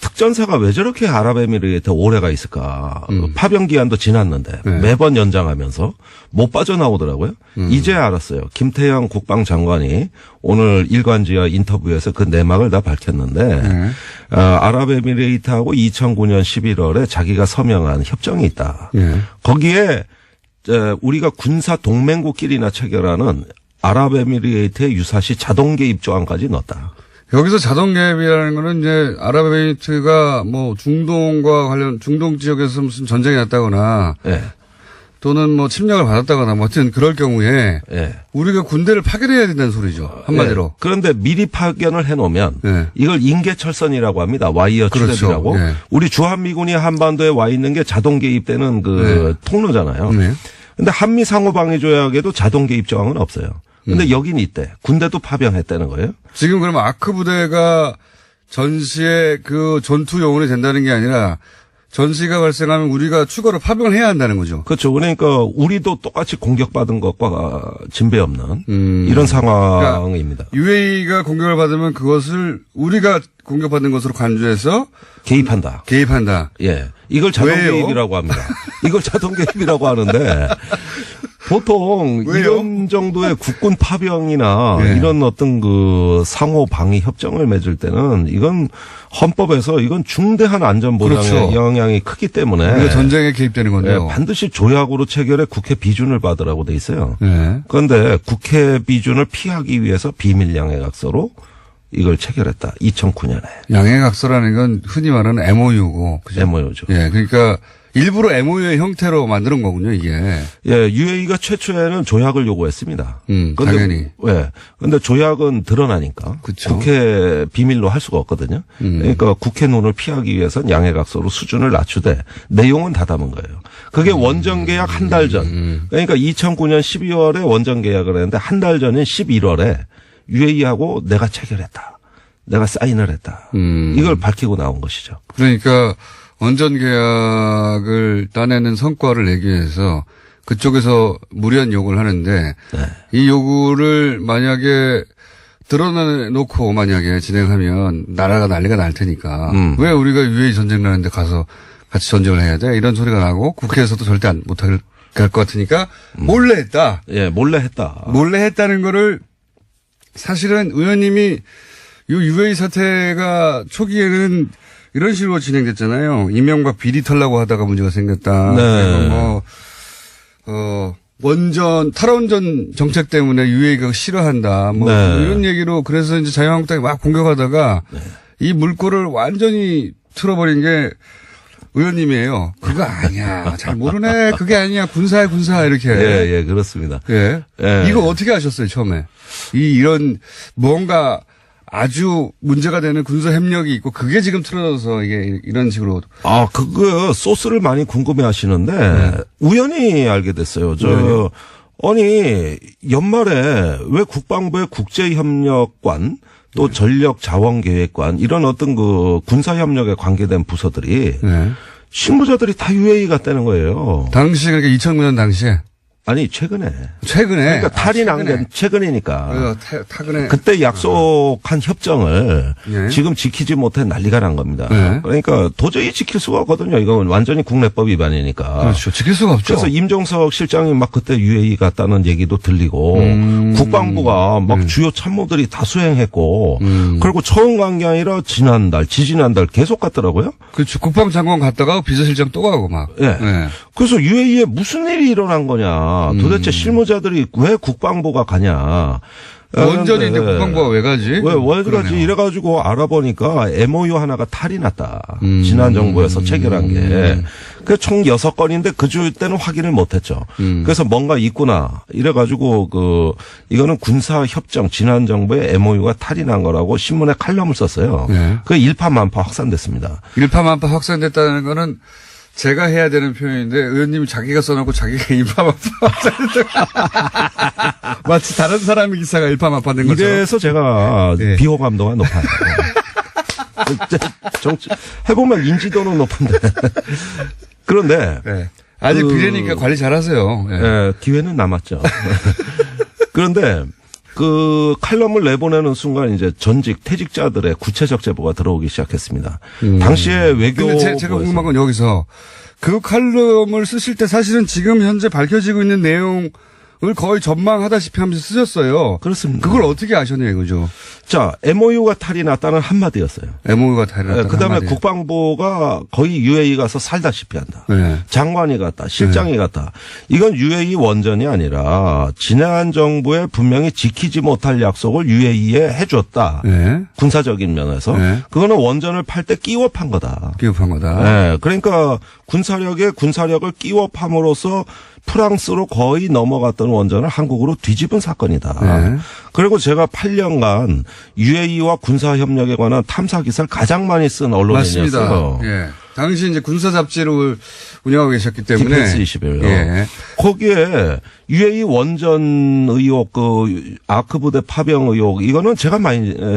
Speaker 6: 특전사가 왜 저렇게 아랍에미리트에 오래가 있을까. 파병 기한도 지났는데
Speaker 1: 네.
Speaker 6: 매번 연장하면서 못 빠져나오더라고요. 이제 알았어요. 김태형 국방장관이 오늘 일간지와 인터뷰에서 그 내막을 다 밝혔는데
Speaker 1: 네.
Speaker 6: 아랍에미리트하고 2009년 11월에 자기가 서명한 협정이 있다.
Speaker 1: 네.
Speaker 6: 거기에 우리가 군사 동맹국끼리나 체결하는 아랍에미리트의 유사시 자동 개입 조항까지 넣었다.
Speaker 1: 여기서 자동 개입이라는 거는 이제 아랍에미리트가 뭐 중동과 관련 중동 지역에서 무슨 전쟁이 났다거나
Speaker 6: 예.
Speaker 1: 또는 뭐 침략을 받았다거나 뭐 하여튼 그럴 경우에
Speaker 6: 예.
Speaker 1: 우리가 군대를 파견해야 된다는 소리죠. 한마디로.
Speaker 6: 예. 그런데 미리 파견을 해놓으면
Speaker 1: 예.
Speaker 6: 이걸 인계철선이라고 합니다. 와이어
Speaker 1: 그렇죠.
Speaker 6: 트랩이라고.
Speaker 1: 예.
Speaker 6: 우리 주한미군이 한반도에 와 있는 게 자동 개입되는 그 통로잖아요.
Speaker 1: 네.
Speaker 6: 근데 한미 상호방위조약에도 자동 개입 조항은 없어요. 근데 여긴 있대. 군대도 파병했다는 거예요.
Speaker 1: 지금 그러면 아크 부대가 전시의 그 전투 요원이 된다는 게 아니라 전시가 발생하면 우리가 추가로 파병을 해야 한다는 거죠.
Speaker 6: 그렇죠. 그러니까 우리도 똑같이 공격받은 것과 진배 없는 이런 상황입니다.
Speaker 1: UAE가 공격을 받으면 그것을 우리가 공격받은 것으로 간주해서 개입한다.
Speaker 6: 예. 이걸 자동
Speaker 1: 왜요?
Speaker 6: 개입이라고 합니다. 이걸 자동 개입이라고 하는데 보통
Speaker 1: 왜요?
Speaker 6: 이런 정도의 국군 파병이나
Speaker 1: 네.
Speaker 6: 이런 어떤 그 상호 방위 협정을 맺을 때는 이건 헌법에서 이건 중대한 안전 보장에
Speaker 1: 그렇죠.
Speaker 6: 영향이 크기 때문에
Speaker 1: 우리가 전쟁에 개입되는 건데요.
Speaker 6: 반드시 조약으로 체결해 국회 비준을 받으라고 돼 있어요.
Speaker 1: 네.
Speaker 6: 그런데 국회 비준을 피하기 위해서 비밀 양해각서로 이걸 체결했다. 2009년에.
Speaker 1: 양해각서라는 건 흔히 말하는 MOU고. 그죠?
Speaker 6: MOU죠.
Speaker 1: 예, 그러니까 일부러 MOU의 형태로 만드는 거군요, 이게.
Speaker 6: 예, UAE가 최초에는 조약을 요구했습니다.
Speaker 1: 당연히.
Speaker 6: 예. 근데 조약은 드러나니까.
Speaker 1: 그쵸.
Speaker 6: 국회 비밀로 할 수가 없거든요. 그러니까 국회 눈을 피하기 위해서는 양해각서로 수준을 낮추되 내용은 다 담은 거예요. 그게 원전 계약 한 달 전. 그러니까 2009년 12월에 원전 계약을 했는데 한 달 전인 11월에 UAE하고 내가 체결했다. 내가 사인을 했다. 이걸 밝히고 나온 것이죠.
Speaker 1: 그러니까 원전 계약을 따내는 성과를 내기 위해서 그쪽에서 무리한 요구를 하는데 이 요구를 만약에 드러내놓고 만약에 진행하면 나라가 난리가 날 테니까 왜 우리가 UAE 전쟁 나는데 가서 같이 전쟁을 해야 돼? 이런 소리가 나고 국회에서도 절대 못할 것 같으니까 몰래 했다.
Speaker 6: 예, 몰래 했다.
Speaker 1: 몰래 했다는 거를 사실은 의원님이 이 UAE 사태가 초기에는 이런 식으로 진행됐잖아요. 이명박 비리 털라고 하다가 문제가 생겼다.
Speaker 6: 네.
Speaker 1: 그리고 탈원전 정책 때문에 UAE가 싫어한다.
Speaker 6: 네.
Speaker 1: 이런 얘기로 그래서 이제 자유한국당이 막 공격하다가 이 물꼬를 완전히 틀어버린 게 의원님이에요. 그거 아니야. 잘 모르네. 그게 아니야. 군사야, 군사. 이렇게.
Speaker 6: 예, 그렇습니다.
Speaker 1: 예.
Speaker 6: 예.
Speaker 1: 이거 어떻게 하셨어요, 처음에? 이런 뭔가 아주 문제가 되는 군사 협력이 있고 그게 지금 틀어져서 이게 이런 식으로.
Speaker 6: 아, 그거 소스를 많이 궁금해 하시는데 우연히 알게 됐어요. 아니, 연말에 왜 국방부의 국제협력관 또 전력자원계획관 이런 어떤 그 군사협력에 관계된 부서들이 신부자들이 다 UAE 갔다는 거예요.
Speaker 1: 당시 그러니까 2009년 당시에.
Speaker 6: 아니 최근에.
Speaker 1: 최근에.
Speaker 6: 그러니까 탈이 난 게 최근이니까.
Speaker 1: 타근에.
Speaker 6: 그때 약속한 협정을
Speaker 1: 예.
Speaker 6: 지금 지키지 못해 난리가 난 겁니다.
Speaker 1: 예.
Speaker 6: 그러니까 도저히 지킬 수가 없거든요. 이건 완전히 국내법 위반이니까.
Speaker 1: 그렇죠. 지킬 수가 없죠.
Speaker 6: 그래서 임종석 실장이 막 그때 UAE 갔다는 얘기도 들리고 국방부가 막 주요 참모들이 다 수행했고 그리고 처음 간 게 아니라 지지난달 계속 갔더라고요.
Speaker 1: 그렇죠. 국방장관 갔다가 비서실장 또 가고 막.
Speaker 6: 예.
Speaker 1: 네.
Speaker 6: 그래서 UAE에 무슨 일이 일어난 거냐. 도대체 실무자들이 왜 국방부가 가냐.
Speaker 1: 원전이 이제 국방부가 왜 가지?
Speaker 6: 왜 가지? 이래가지고 알아보니까 MOU 하나가 탈이 났다. 지난 정부에서 체결한 게. 그 총 6건인데 그 때는 확인을 못했죠. 그래서 뭔가 있구나. 이래가지고 이거는 군사협정 지난 정부의 MOU가 탈이 난 거라고 신문에 칼럼을 썼어요.
Speaker 1: 네.
Speaker 6: 그 일파만파 확산됐습니다.
Speaker 1: 일파만파 확산됐다는 거는 제가 해야 되는 표현인데 의원님이 자기가 써놓고 자기가 일파만파 확산됐다. 마치 다른 사람의 기사가 일파만파 된 것처럼.
Speaker 6: 이래서 제가
Speaker 1: 네.
Speaker 6: 비호감도가 높아요. 정치 해보면 인지도는 높은데 그런데
Speaker 1: 네. 아직 비례니까 관리 잘하세요. 네.
Speaker 6: 예, 기회는 남았죠. 그런데 그 칼럼을 내보내는 순간 이제 전직 퇴직자들의 구체적 제보가 들어오기 시작했습니다. 당시에 외교
Speaker 1: 근데 제가 궁금한 건 여기서 그 칼럼을 쓰실 때 사실은 지금 현재 밝혀지고 있는 내용을 거의 전망하다시피 하면서 쓰셨어요.
Speaker 6: 그렇습니다.
Speaker 1: 그걸 어떻게 아셨냐 이거죠.
Speaker 6: 자, MOU가 탈이 났다는 한마디였어요.
Speaker 1: MOU가 탈이 났다는
Speaker 6: 그다음에
Speaker 1: 한마디.
Speaker 6: 국방부가 거의 UAE 가서 살다시피 한다.
Speaker 1: 네.
Speaker 6: 장관이 갔다. 실장이 갔다. 이건 UAE 원전이 아니라 지난 정부에 분명히 지키지 못할 약속을 UAE에 해줬다.
Speaker 1: 네.
Speaker 6: 군사적인 면에서.
Speaker 1: 네.
Speaker 6: 그거는 원전을 팔 때 끼워 판 거다.
Speaker 1: 기업한 거다.
Speaker 6: 네. 그러니까 군사력에 군사력을 끼워 팜으로써 프랑스로 거의 넘어갔던 원전을 한국으로 뒤집은 사건이다.
Speaker 1: 네.
Speaker 6: 그리고 제가 8년간 UAE와 군사협력에 관한 탐사 기사를 가장 많이 쓴 언론인이었어요.
Speaker 1: 맞습니다. 예. 당시 이제 군사 잡지를 운영하고 계셨기 때문에.
Speaker 6: 디펜스 21요.
Speaker 1: 예.
Speaker 6: 거기에 UAE 원전 의혹, 아크 부대 파병 의혹, 이거는 제가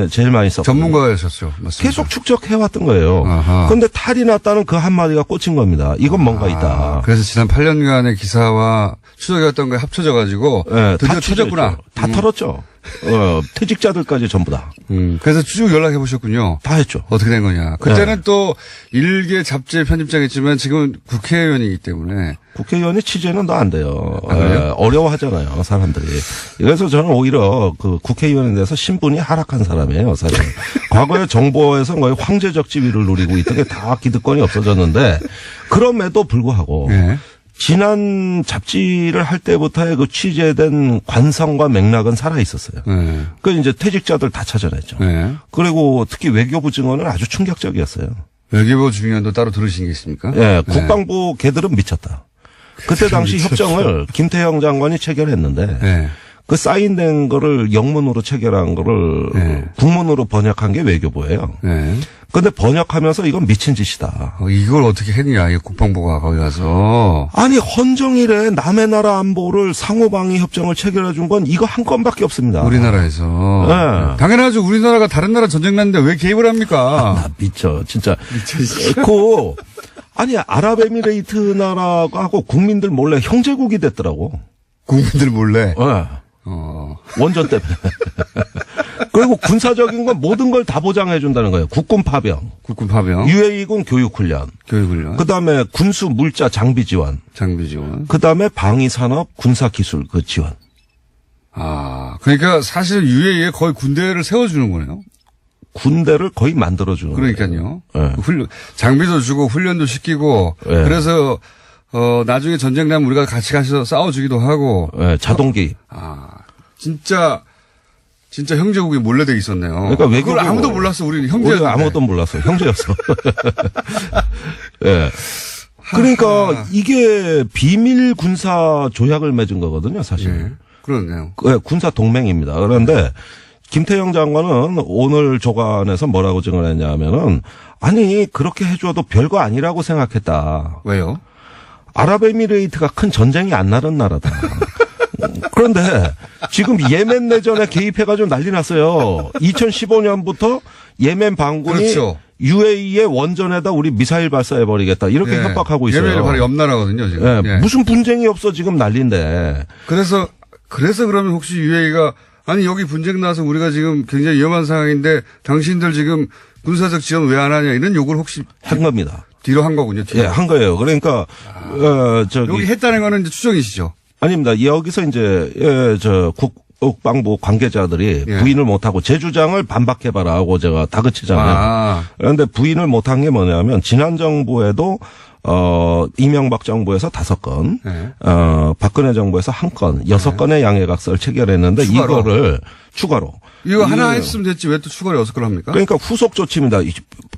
Speaker 6: 제일 많이 썼거든요.
Speaker 1: 전문가였었죠. 맞습니다.
Speaker 6: 계속 축적해왔던 거예요. 그런데 탈이 났다는 그 한마디가 꽂힌 겁니다. 이건 뭔가 있다.
Speaker 1: 그래서 지난 8년간의 기사와 추적이었던 거에 합쳐져가지고
Speaker 6: 네,
Speaker 1: 드디어
Speaker 6: 다
Speaker 1: 터졌구나.
Speaker 6: 다 털었죠. 퇴직자들까지 전부 다.
Speaker 1: 그래서 쭉 연락해 보셨군요.
Speaker 6: 다 했죠.
Speaker 1: 어떻게 된 거냐. 그때는 또 일개 잡지의 편집장이었지만 지금은 국회의원이기 때문에.
Speaker 6: 국회의원이 취재는 더 안 돼요.
Speaker 1: 아, 그래요?
Speaker 6: 어려워하잖아요, 사람들이. 그래서 저는 오히려 그 국회의원에 대해서 신분이 하락한 사람이에요, 사실. 과거에 정부에서 거의 황제적 지위를 누리고 있던 게 다 기득권이 없어졌는데, 그럼에도 불구하고,
Speaker 1: 네.
Speaker 6: 지난 잡지를 할 때부터의 그 취재된 관성과 맥락은 살아 있었어요.
Speaker 1: 네.
Speaker 6: 그 이제 퇴직자들 다 찾아냈죠.
Speaker 1: 네.
Speaker 6: 그리고 특히 외교부 증언은 아주 충격적이었어요.
Speaker 1: 외교부 중요한도 따로 들으신 게 있습니까?
Speaker 6: 예, 국방부 걔들은 미쳤다. 그때 당시 협정을 김태형 장관이 체결했는데
Speaker 1: 네.
Speaker 6: 그 사인된 거를 영문으로 체결한 거를
Speaker 1: 네.
Speaker 6: 국문으로 번역한 게 외교부예요.
Speaker 1: 네.
Speaker 6: 근데 번역하면서 이건 미친 짓이다.
Speaker 1: 이걸 어떻게 했냐, 이 국방부가 거기 가서.
Speaker 6: 아니 헌정일에 남의 나라 안보를 상호방위 협정을 체결해 준 건 이거 한 건밖에 없습니다.
Speaker 1: 우리나라에서.
Speaker 6: 네.
Speaker 1: 당연하죠. 우리나라가 다른 나라 전쟁 났는데 왜 개입을 합니까?
Speaker 6: 나 미쳐 진짜. 그 아니 아랍에미레이트 나라하고 국민들 몰래 형제국이 됐더라고.
Speaker 1: 국민들 몰래.
Speaker 6: 네. 원전 때문에. 그리고 군사적인 건 모든 걸 다 보장해 준다는 거예요. 국군 파병,
Speaker 1: 국군 파병.
Speaker 6: UAE군 교육훈련,
Speaker 1: 교육훈련.
Speaker 6: 그다음에 군수 물자 장비 지원,
Speaker 1: 장비 지원.
Speaker 6: 그다음에 방위산업 군사기술 그 지원.
Speaker 1: 그러니까 사실 UAE에 거의 군대를 세워주는 거네요.
Speaker 6: 군대를 거의 만들어주는
Speaker 1: 그러니까요.
Speaker 6: 거예요. 네.
Speaker 1: 장비도 주고 훈련도 시키고.
Speaker 6: 네.
Speaker 1: 그래서 나중에 전쟁 나면 우리가 같이 가서 싸워주기도 하고.
Speaker 6: 네, 자동기.
Speaker 1: 진짜 형제국이 몰래 돼 있었네요.
Speaker 6: 그러니까 외교부
Speaker 1: 그걸 아무도 몰랐어. 우리는 형제였는데.
Speaker 6: 우리가 아무것도 몰랐어. 형제였어. 예. 네. 그러니까 이게 비밀 군사 조약을 맺은 거거든요, 사실.
Speaker 1: 네. 그렇네요.
Speaker 6: 네, 군사 동맹입니다. 그런데 김태형 장관은 오늘 조간에서 뭐라고 증언했냐면은 아니 그렇게 해줘도 별거 아니라고 생각했다.
Speaker 1: 왜요?
Speaker 6: 아랍에미레이트가 큰 전쟁이 안 나는 나라다. 그런데 지금 예멘 내전에 개입해가지고 난리 났어요. 2015년부터 예멘 반군이
Speaker 1: 그렇죠.
Speaker 6: UAE의 원전에다 우리 미사일 발사해버리겠다. 이렇게
Speaker 1: 예.
Speaker 6: 협박하고 있어요.
Speaker 1: 예멘이 바로 옆 나라거든요, 지금.
Speaker 6: 예.
Speaker 1: 예.
Speaker 6: 무슨 분쟁이 없어 지금 난리인데.
Speaker 1: 그래서 그러면 혹시 UAE가 아니 여기 분쟁 나서 우리가 지금 굉장히 위험한 상황인데 당신들 지금 군사적 지원 왜 안 하냐 이런 요구를 혹시
Speaker 6: 한 겁니다.
Speaker 1: 뒤로 한 거군요. 뒤로.
Speaker 6: 예, 한 거예요. 그러니까
Speaker 1: 여기 했다는 거는 이제 추정이시죠.
Speaker 6: 아닙니다. 여기서 이제 국방부 관계자들이
Speaker 1: 예.
Speaker 6: 부인을 못하고 제 주장을 반박해봐라 하고 제가 다그치잖아요. 그런데 부인을 못한 게 뭐냐면 지난 정부에도 이명박 정부에서 5건,
Speaker 1: 네.
Speaker 6: 박근혜 정부에서 1건, 6건의 양해각서를 체결했는데
Speaker 1: 추가로.
Speaker 6: 이거를 추가로.
Speaker 1: 이거 하나 했으면 됐지 왜 또 추가로 6걸 합니까?
Speaker 6: 그러니까 후속 조치입니다.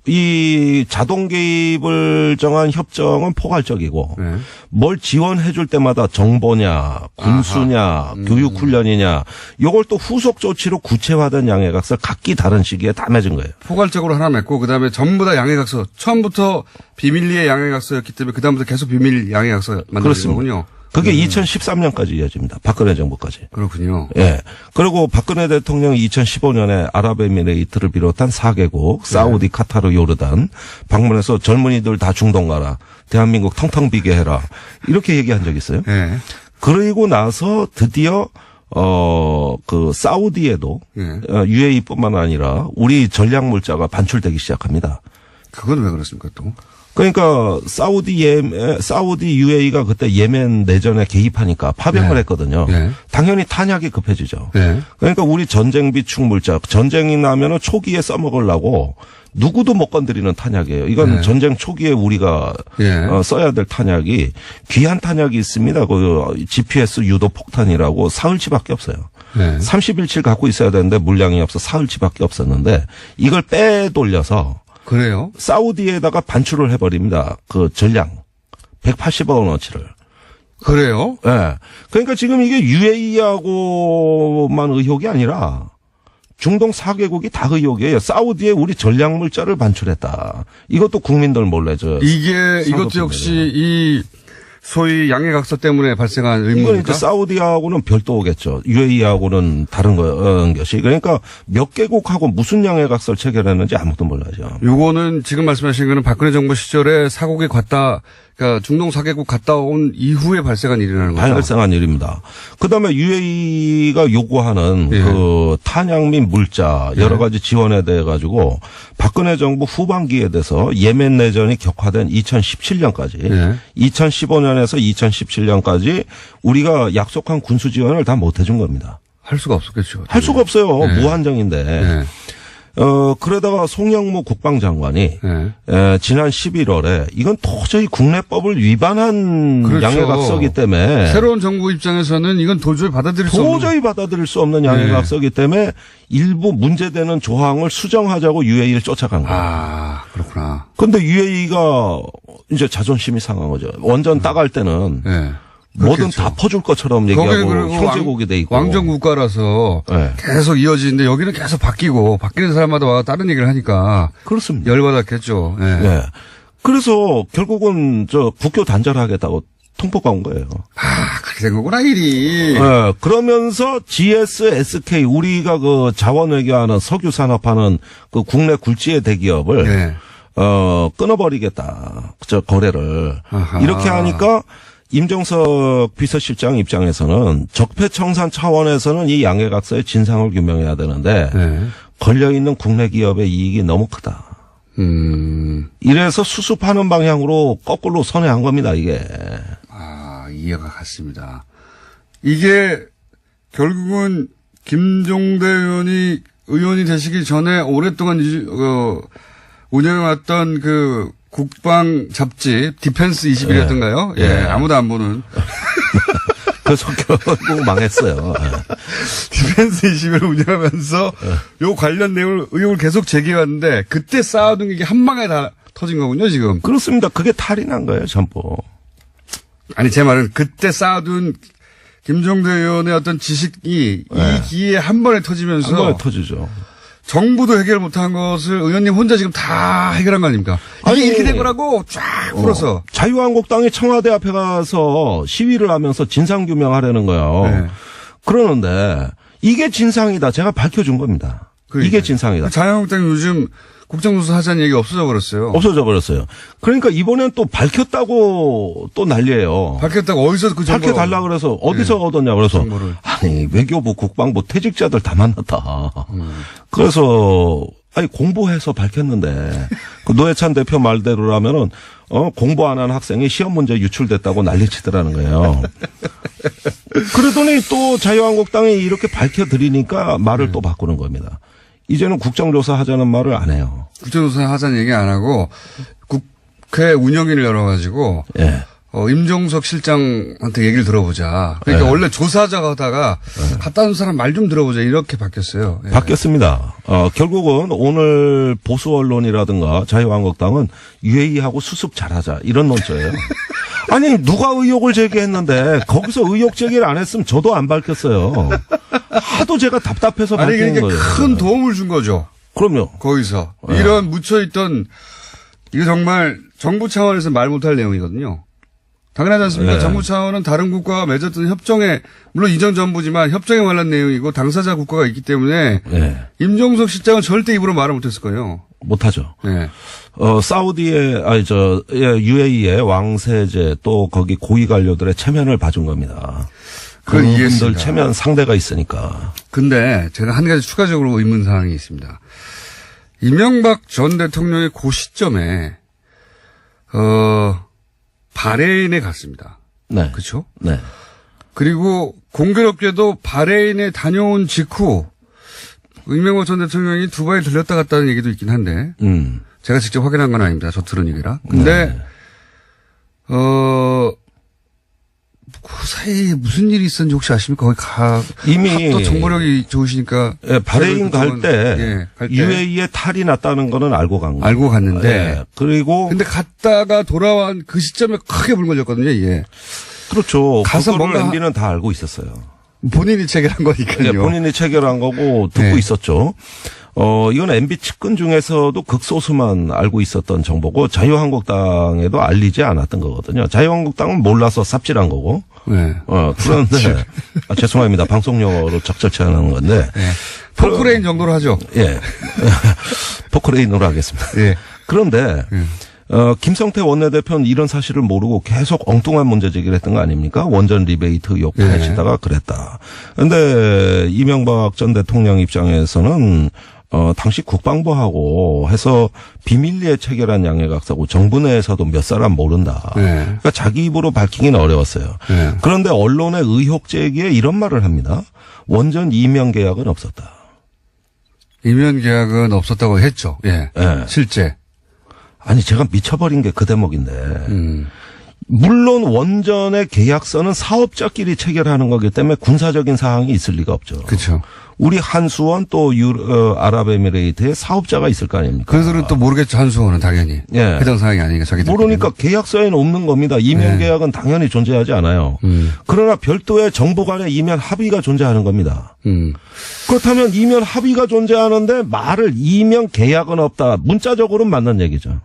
Speaker 6: 이 자동 개입을 정한 협정은 포괄적이고
Speaker 1: 네.
Speaker 6: 뭘 지원해 줄 때마다 정보냐, 군수냐, 교육훈련이냐 요걸 또 후속 조치로 구체화된 양해각서를 각기 다른 시기에 다 맺은 거예요.
Speaker 1: 포괄적으로 하나 맺고 그다음에 전부 다 양해각서 처음부터 비밀리에 양해각서였기 때문에 그다음부터 계속 비밀 양해각서 만들어진 거군요.
Speaker 6: 그게 2013년까지 이어집니다. 박근혜 정부까지.
Speaker 1: 그렇군요.
Speaker 6: 예. 그리고 박근혜 대통령이 2015년에 아랍에미레이트를 비롯한 4개국, 사우디, 카타르, 요르단 방문해서 젊은이들 다 중동 가라. 대한민국 텅텅 비게 해라. 이렇게 얘기한 적이 있어요.
Speaker 1: 네.
Speaker 6: 그리고 나서 드디어 그 사우디에도
Speaker 1: 네.
Speaker 6: UAE뿐만 아니라 우리 전략 물자가 반출되기 시작합니다.
Speaker 1: 그건 왜 그렇습니까 또?
Speaker 6: 그러니까 사우디 UAE가 그때 예멘 내전에 개입하니까 파병을
Speaker 1: 네.
Speaker 6: 했거든요.
Speaker 1: 네.
Speaker 6: 당연히 탄약이 급해지죠.
Speaker 1: 네.
Speaker 6: 그러니까 우리 전쟁 비축 물자, 전쟁이 나면은 초기에 써먹으려고 누구도 못 건드리는 탄약이에요. 이건
Speaker 1: 네.
Speaker 6: 전쟁 초기에 우리가
Speaker 1: 예.
Speaker 6: 써야 될 탄약이 귀한 탄약이 있습니다. 그 GPS 유도 폭탄이라고 사흘치밖에 없어요.
Speaker 1: 네.
Speaker 6: 30일치를 갖고 있어야 되는데 물량이 없어 사흘치밖에 없었는데 이걸 빼돌려서
Speaker 1: 그래요?
Speaker 6: 사우디에다가 반출을 해버립니다. 그 전량 180억 원어치를.
Speaker 1: 그래요?
Speaker 6: 예. 그러니까 지금 이게 UAE하고만 의혹이 아니라 중동 4개국이 다 의혹이에요. 사우디에 우리 전략 물자를 반출했다. 이것도 국민들 몰래
Speaker 1: 이것도 역시 이 소위 양해각서 때문에 발생한
Speaker 6: 이건
Speaker 1: 의문입니까?
Speaker 6: 이제 사우디하고는 별도겠죠. UAE하고는 다른 것이. 그러니까 몇 개국하고 무슨 양해각서를 체결했는지 아무도 몰라요.
Speaker 1: 요거는 지금 말씀하신 거는 박근혜 정부 시절에 4국에 그러니까 중동 4개국 갔다 온 이후에 발생한 일이라는 거죠.
Speaker 6: 발생한 일입니다. 그다음에 UAE가 요구하는
Speaker 1: 예.
Speaker 6: 그 탄약 및 물자 여러 가지 지원에 대해 가지고 박근혜 정부 후반기에 돼서 예멘 내전이 격화된 2017년까지
Speaker 1: 예.
Speaker 6: 2015년에서 2017년까지 우리가 약속한 군수 지원을 다 못 해준 겁니다.
Speaker 1: 할 수가 없었겠죠.
Speaker 6: 할 수가 없어요.
Speaker 1: 예.
Speaker 6: 무한정인데.
Speaker 1: 예.
Speaker 6: 그러다가 송영무 국방장관이
Speaker 1: 예.
Speaker 6: 지난 11월에 이건 도저히 국내법을 위반한
Speaker 1: 그렇죠.
Speaker 6: 양해각서기 때문에
Speaker 1: 새로운 정부 입장에서는 이건 도저히 받아들일 수 없는.
Speaker 6: 도저히 받아들일 수 없는 양해각서기 때문에 일부 문제되는 조항을 수정하자고 UAE를 쫓아간 거예요.
Speaker 1: 아, 그렇구나.
Speaker 6: 그런데 UAE가 이제 자존심이 상한 거죠. 원전 따갈 때는
Speaker 1: 예.
Speaker 6: 뭐든
Speaker 1: 그렇겠죠.
Speaker 6: 다 퍼줄 것처럼
Speaker 1: 거기는
Speaker 6: 얘기하고
Speaker 1: 그리고
Speaker 6: 형제국이 돼 있고.
Speaker 1: 왕정 국가라서
Speaker 6: 네.
Speaker 1: 계속 이어지는데 여기는 계속 바뀌는 사람마다 와 다른 얘기를 하니까
Speaker 6: 그렇습니다.
Speaker 1: 열받았겠죠. 예.
Speaker 6: 네. 그래서 결국은 국교 단절하겠다고 통보가 온 거예요.
Speaker 1: 아, 그렇게 된 거구나, 일이.
Speaker 6: 네. 그러면서 GS, SK 우리가 그 자원 외교하는 석유 산업하는 그 국내 굴지의 대기업을
Speaker 1: 네.
Speaker 6: 끊어버리겠다. 거래를.
Speaker 1: 아하.
Speaker 6: 이렇게 하니까 임종석 비서실장 입장에서는 적폐청산 차원에서는 이 양해각서의 진상을 규명해야 되는데
Speaker 1: 네.
Speaker 6: 걸려있는 국내 기업의 이익이 너무 크다. 이래서 수습하는 방향으로 거꾸로 선회한 겁니다, 이게.
Speaker 1: 아, 이해가 갔습니다. 이게 결국은 김종대 의원이 되시기 전에 오랫동안 운영해왔던 그 국방 잡지 디펜스 21이었던가요? 예. 아무도 안 보는.
Speaker 6: 그래서 결국 망했어요.
Speaker 1: 디펜스 21을 운영하면서 요 관련 의혹을 계속 제기해왔는데 그때 쌓아둔 게 이게 한 방에 다 터진 거군요, 지금.
Speaker 6: 그렇습니다. 그게 탈이 난 거예요, 전부.
Speaker 1: 아니, 제 말은 그때 쌓아둔 김종대 의원의 어떤 지식이 이 기회에 한 번에 터지면서
Speaker 6: 한 번에 터지죠.
Speaker 1: 정부도 해결 못한 것을 의원님 혼자 지금 다 해결한 거 아닙니까? 이게
Speaker 6: 아니,
Speaker 1: 이렇게 된 거라고 쫙 풀어서.
Speaker 6: 자유한국당이 청와대 앞에 가서 시위를 하면서 진상규명하려는 거예요.
Speaker 1: 네.
Speaker 6: 그러는데 이게 진상이다. 제가 밝혀준 겁니다.
Speaker 1: 그러니까요.
Speaker 6: 이게 진상이다.
Speaker 1: 자유한국당이 요즘 국정조사 하자는 얘기 없어져 버렸어요.
Speaker 6: 없어져 버렸어요. 그러니까 이번엔 또 밝혔다고 또 난리예요.
Speaker 1: 밝혔다고 어디서 그 정보
Speaker 6: 밝혀달라 그래서 어디서 얻었냐 그래서
Speaker 1: 정보를.
Speaker 6: 아니 외교부 국방부 퇴직자들 다 만났다. 그래서 아니 공부해서 밝혔는데 그 노회찬 대표 말대로라면은 공부 안 한 학생이 시험 문제 유출됐다고 난리치더라는 거예요. 그러더니 또 자유한국당이 이렇게 밝혀드리니까 말을 또 바꾸는 겁니다. 이제는 국정조사 하자는 말을 안 해요.
Speaker 1: 국정조사 하자는 얘기 안 하고 국회 운영위를 열어가지고
Speaker 6: 예.
Speaker 1: 임종석 실장한테 얘기를 들어보자. 그러니까
Speaker 6: 네.
Speaker 1: 원래 조사하자고 하다가 갔다 온 사람 말 좀 들어보자 이렇게 바뀌었어요. 예.
Speaker 6: 바뀌었습니다. 결국은 오늘 보수 언론이라든가 자유한국당은 UAE하고 수습 잘하자 이런 논조예요. 아니 누가 의혹을 제기했는데 거기서 의혹 제기를 안 했으면 저도 안 밝혔어요. 하도 제가 답답해서
Speaker 1: 아니
Speaker 6: 밝히는
Speaker 1: 그러니까
Speaker 6: 거예요.
Speaker 1: 큰 도움을 준 거죠.
Speaker 6: 그럼요.
Speaker 1: 거기서
Speaker 6: 네.
Speaker 1: 이런 묻혀있던 이거 정말 정부 차원에서 말 못할 내용이거든요. 당연하지 않습니까?
Speaker 6: 네.
Speaker 1: 정부 차원은 다른 국가와 맺었던 협정에 물론 이전 정부지만 협정에 관한 내용이고 당사자 국가가 있기 때문에
Speaker 6: 네.
Speaker 1: 임종석 실장은 절대 입으로 말을 못했을 거예요.
Speaker 6: 못하죠.
Speaker 1: 네.
Speaker 6: 사우디의, UAE의 왕세제 또 거기 고위 관료들의 체면을 봐준 겁니다.
Speaker 1: 그건
Speaker 6: 그분들
Speaker 1: 이해했습니다.
Speaker 6: 체면 상대가 있으니까.
Speaker 1: 근데 제가 한 가지 추가적으로 의문 사항이 있습니다. 이명박 전 대통령이 그 시점에 바레인에 갔습니다.
Speaker 6: 네.
Speaker 1: 그렇죠?
Speaker 6: 네.
Speaker 1: 그리고 공교롭게도 바레인에 다녀온 직후 이명박 전 대통령이 두바이 들렸다 갔다는 얘기도 있긴 한데 제가 직접 확인한 건 아닙니다. 저 들은 얘기라. 근데
Speaker 6: 네.
Speaker 1: 그 사이에 무슨 일이 있었는지 혹시 아십니까? 거기
Speaker 6: 이미
Speaker 1: 또 정보력이 좋으시니까
Speaker 6: 예, 바레인 갈 때
Speaker 1: 갈 때
Speaker 6: UAE에 탈이 났다는 거는 알고 간 거예요.
Speaker 1: 알고 갔는데
Speaker 6: 예. 그리고
Speaker 1: 근데 갔다가 돌아온 그 시점에 크게 불 걸렸거든요. 예.
Speaker 6: 그렇죠.
Speaker 1: 가서
Speaker 6: 그거를
Speaker 1: 뭔가
Speaker 6: MB는 다 알고 있었어요.
Speaker 1: 본인이 체결한 거니까요.
Speaker 6: 예, 본인이 체결한 거고 듣고
Speaker 1: 네.
Speaker 6: 있었죠. 이건 MB 측근 중에서도 극소수만 알고 있었던 정보고 자유한국당에도 알리지 않았던 거거든요. 자유한국당은 몰라서 삽질한 거고.
Speaker 1: 네.
Speaker 6: 그런데 죄송합니다. 방송용어로 적절치 않은 건데.
Speaker 1: 네. 포크레인 정도로 하죠.
Speaker 6: 예. 포크레인으로 하겠습니다.
Speaker 1: 예.
Speaker 6: 그런데 김성태 원내대표는 이런 사실을 모르고 계속 엉뚱한 문제 제기를 했던 거 아닙니까? 원전 리베이트 의혹 파헤치다가 그랬다. 그런데 이명박 전 대통령 입장에서는 당시 국방부하고 해서 비밀리에 체결한 양해각서고 정부 내에서도 몇 사람 모른다.
Speaker 1: 네.
Speaker 6: 그러니까 자기 입으로 밝히기는 어려웠어요.
Speaker 1: 네.
Speaker 6: 그런데 언론의 의혹 제기에 이런 말을 합니다. 원전 이면 계약은 없었다.
Speaker 1: 이면 계약은 없었다고 했죠. 예.
Speaker 6: 예.
Speaker 1: 실제.
Speaker 6: 아니 제가 미쳐버린 게 그 대목인데 물론 원전의 계약서는 사업자끼리 체결하는 거기 때문에 군사적인 사항이 있을 리가 없죠.
Speaker 1: 그렇죠.
Speaker 6: 우리 한수원 또 아랍에미레이트에 사업자가 있을 거 아닙니까?
Speaker 1: 그래서는 또 모르겠죠. 한수원은 당연히.
Speaker 6: 예.
Speaker 1: 해당 사항이 아니니까 자기들.
Speaker 6: 모르니까 계약서에는 없는 겁니다. 이면 계약은 당연히 존재하지 않아요. 그러나 별도의 정부 간의 이면 합의가 존재하는 겁니다. 그렇다면 이면 합의가 존재하는데 말을 이면 계약은 없다. 문자적으로는 맞는 얘기죠.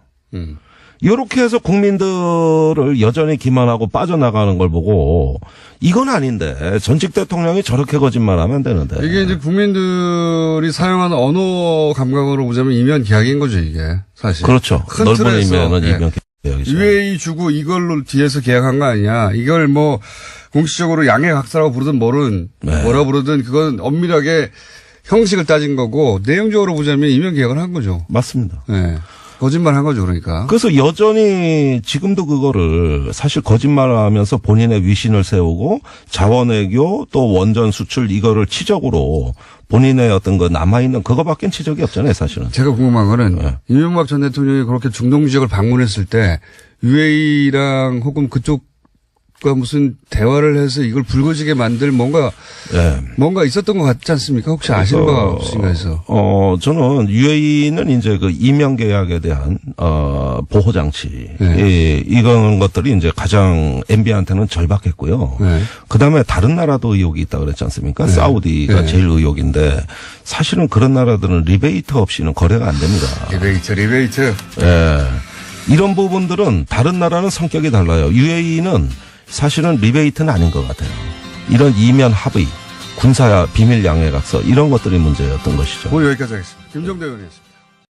Speaker 6: 이렇게 해서 국민들을 여전히 기만하고 빠져나가는 걸 보고 이건 아닌데 전직 대통령이 저렇게 거짓말하면 안 되는데.
Speaker 1: 이게 이제 국민들이 사용하는 언어 감각으로 보자면 이면 계약인 거죠, 이게. 사실.
Speaker 6: 그렇죠.
Speaker 1: 큰
Speaker 6: 넓은
Speaker 1: 틀에서.
Speaker 6: 의미는
Speaker 1: 예.
Speaker 6: 이면 계약이죠.
Speaker 1: UAE 주고 이걸로 뒤에서 계약한 거 아니냐. 이걸 뭐 공식적으로 양해각서라고 부르든 뭐라 부르든 그건 엄밀하게 형식을 따진 거고 내용적으로 보자면 이면 계약을 한 거죠.
Speaker 6: 맞습니다.
Speaker 1: 예. 거짓말 한 거죠, 그러니까.
Speaker 6: 그래서 여전히 지금도 그거를 사실 거짓말을 하면서 본인의 위신을 세우고 자원외교 또 원전 수출 이거를 치적으로 본인의 어떤 거 남아있는 그거밖엔 치적이 없잖아요, 사실은.
Speaker 1: 제가 궁금한 거는
Speaker 6: 네.
Speaker 1: 이명박 전 대통령이 그렇게 중동 지역을 방문했을 때 UAE랑 혹은 그쪽과 무슨 대화를 해서 이걸 불거지게 만들 뭔가 있었던 것 같지 않습니까? 혹시 아시는 바가 없으신가 해서.
Speaker 6: 저는 UAE는 이제 그 이면 계약에 대한 보호 장치 이런 것들이 이제 가장 MB한테는 절박했고요. 그다음에 다른 나라도 의혹이 있다 그랬지 않습니까? 사우디가 제일 의혹인데 사실은 그런 나라들은 리베이트 없이는 거래가 안 됩니다.
Speaker 1: 리베이트.
Speaker 6: 예. 이런 부분들은 다른 나라는 성격이 달라요. UAE는 사실은 리베이트는 아닌 것 같아요. 이런 이면 합의, 군사 비밀 양해각서 이런 것들이 문제였던 것이죠.
Speaker 1: 오늘 여기까지 하겠습니다. 김정대 의원이었습니다.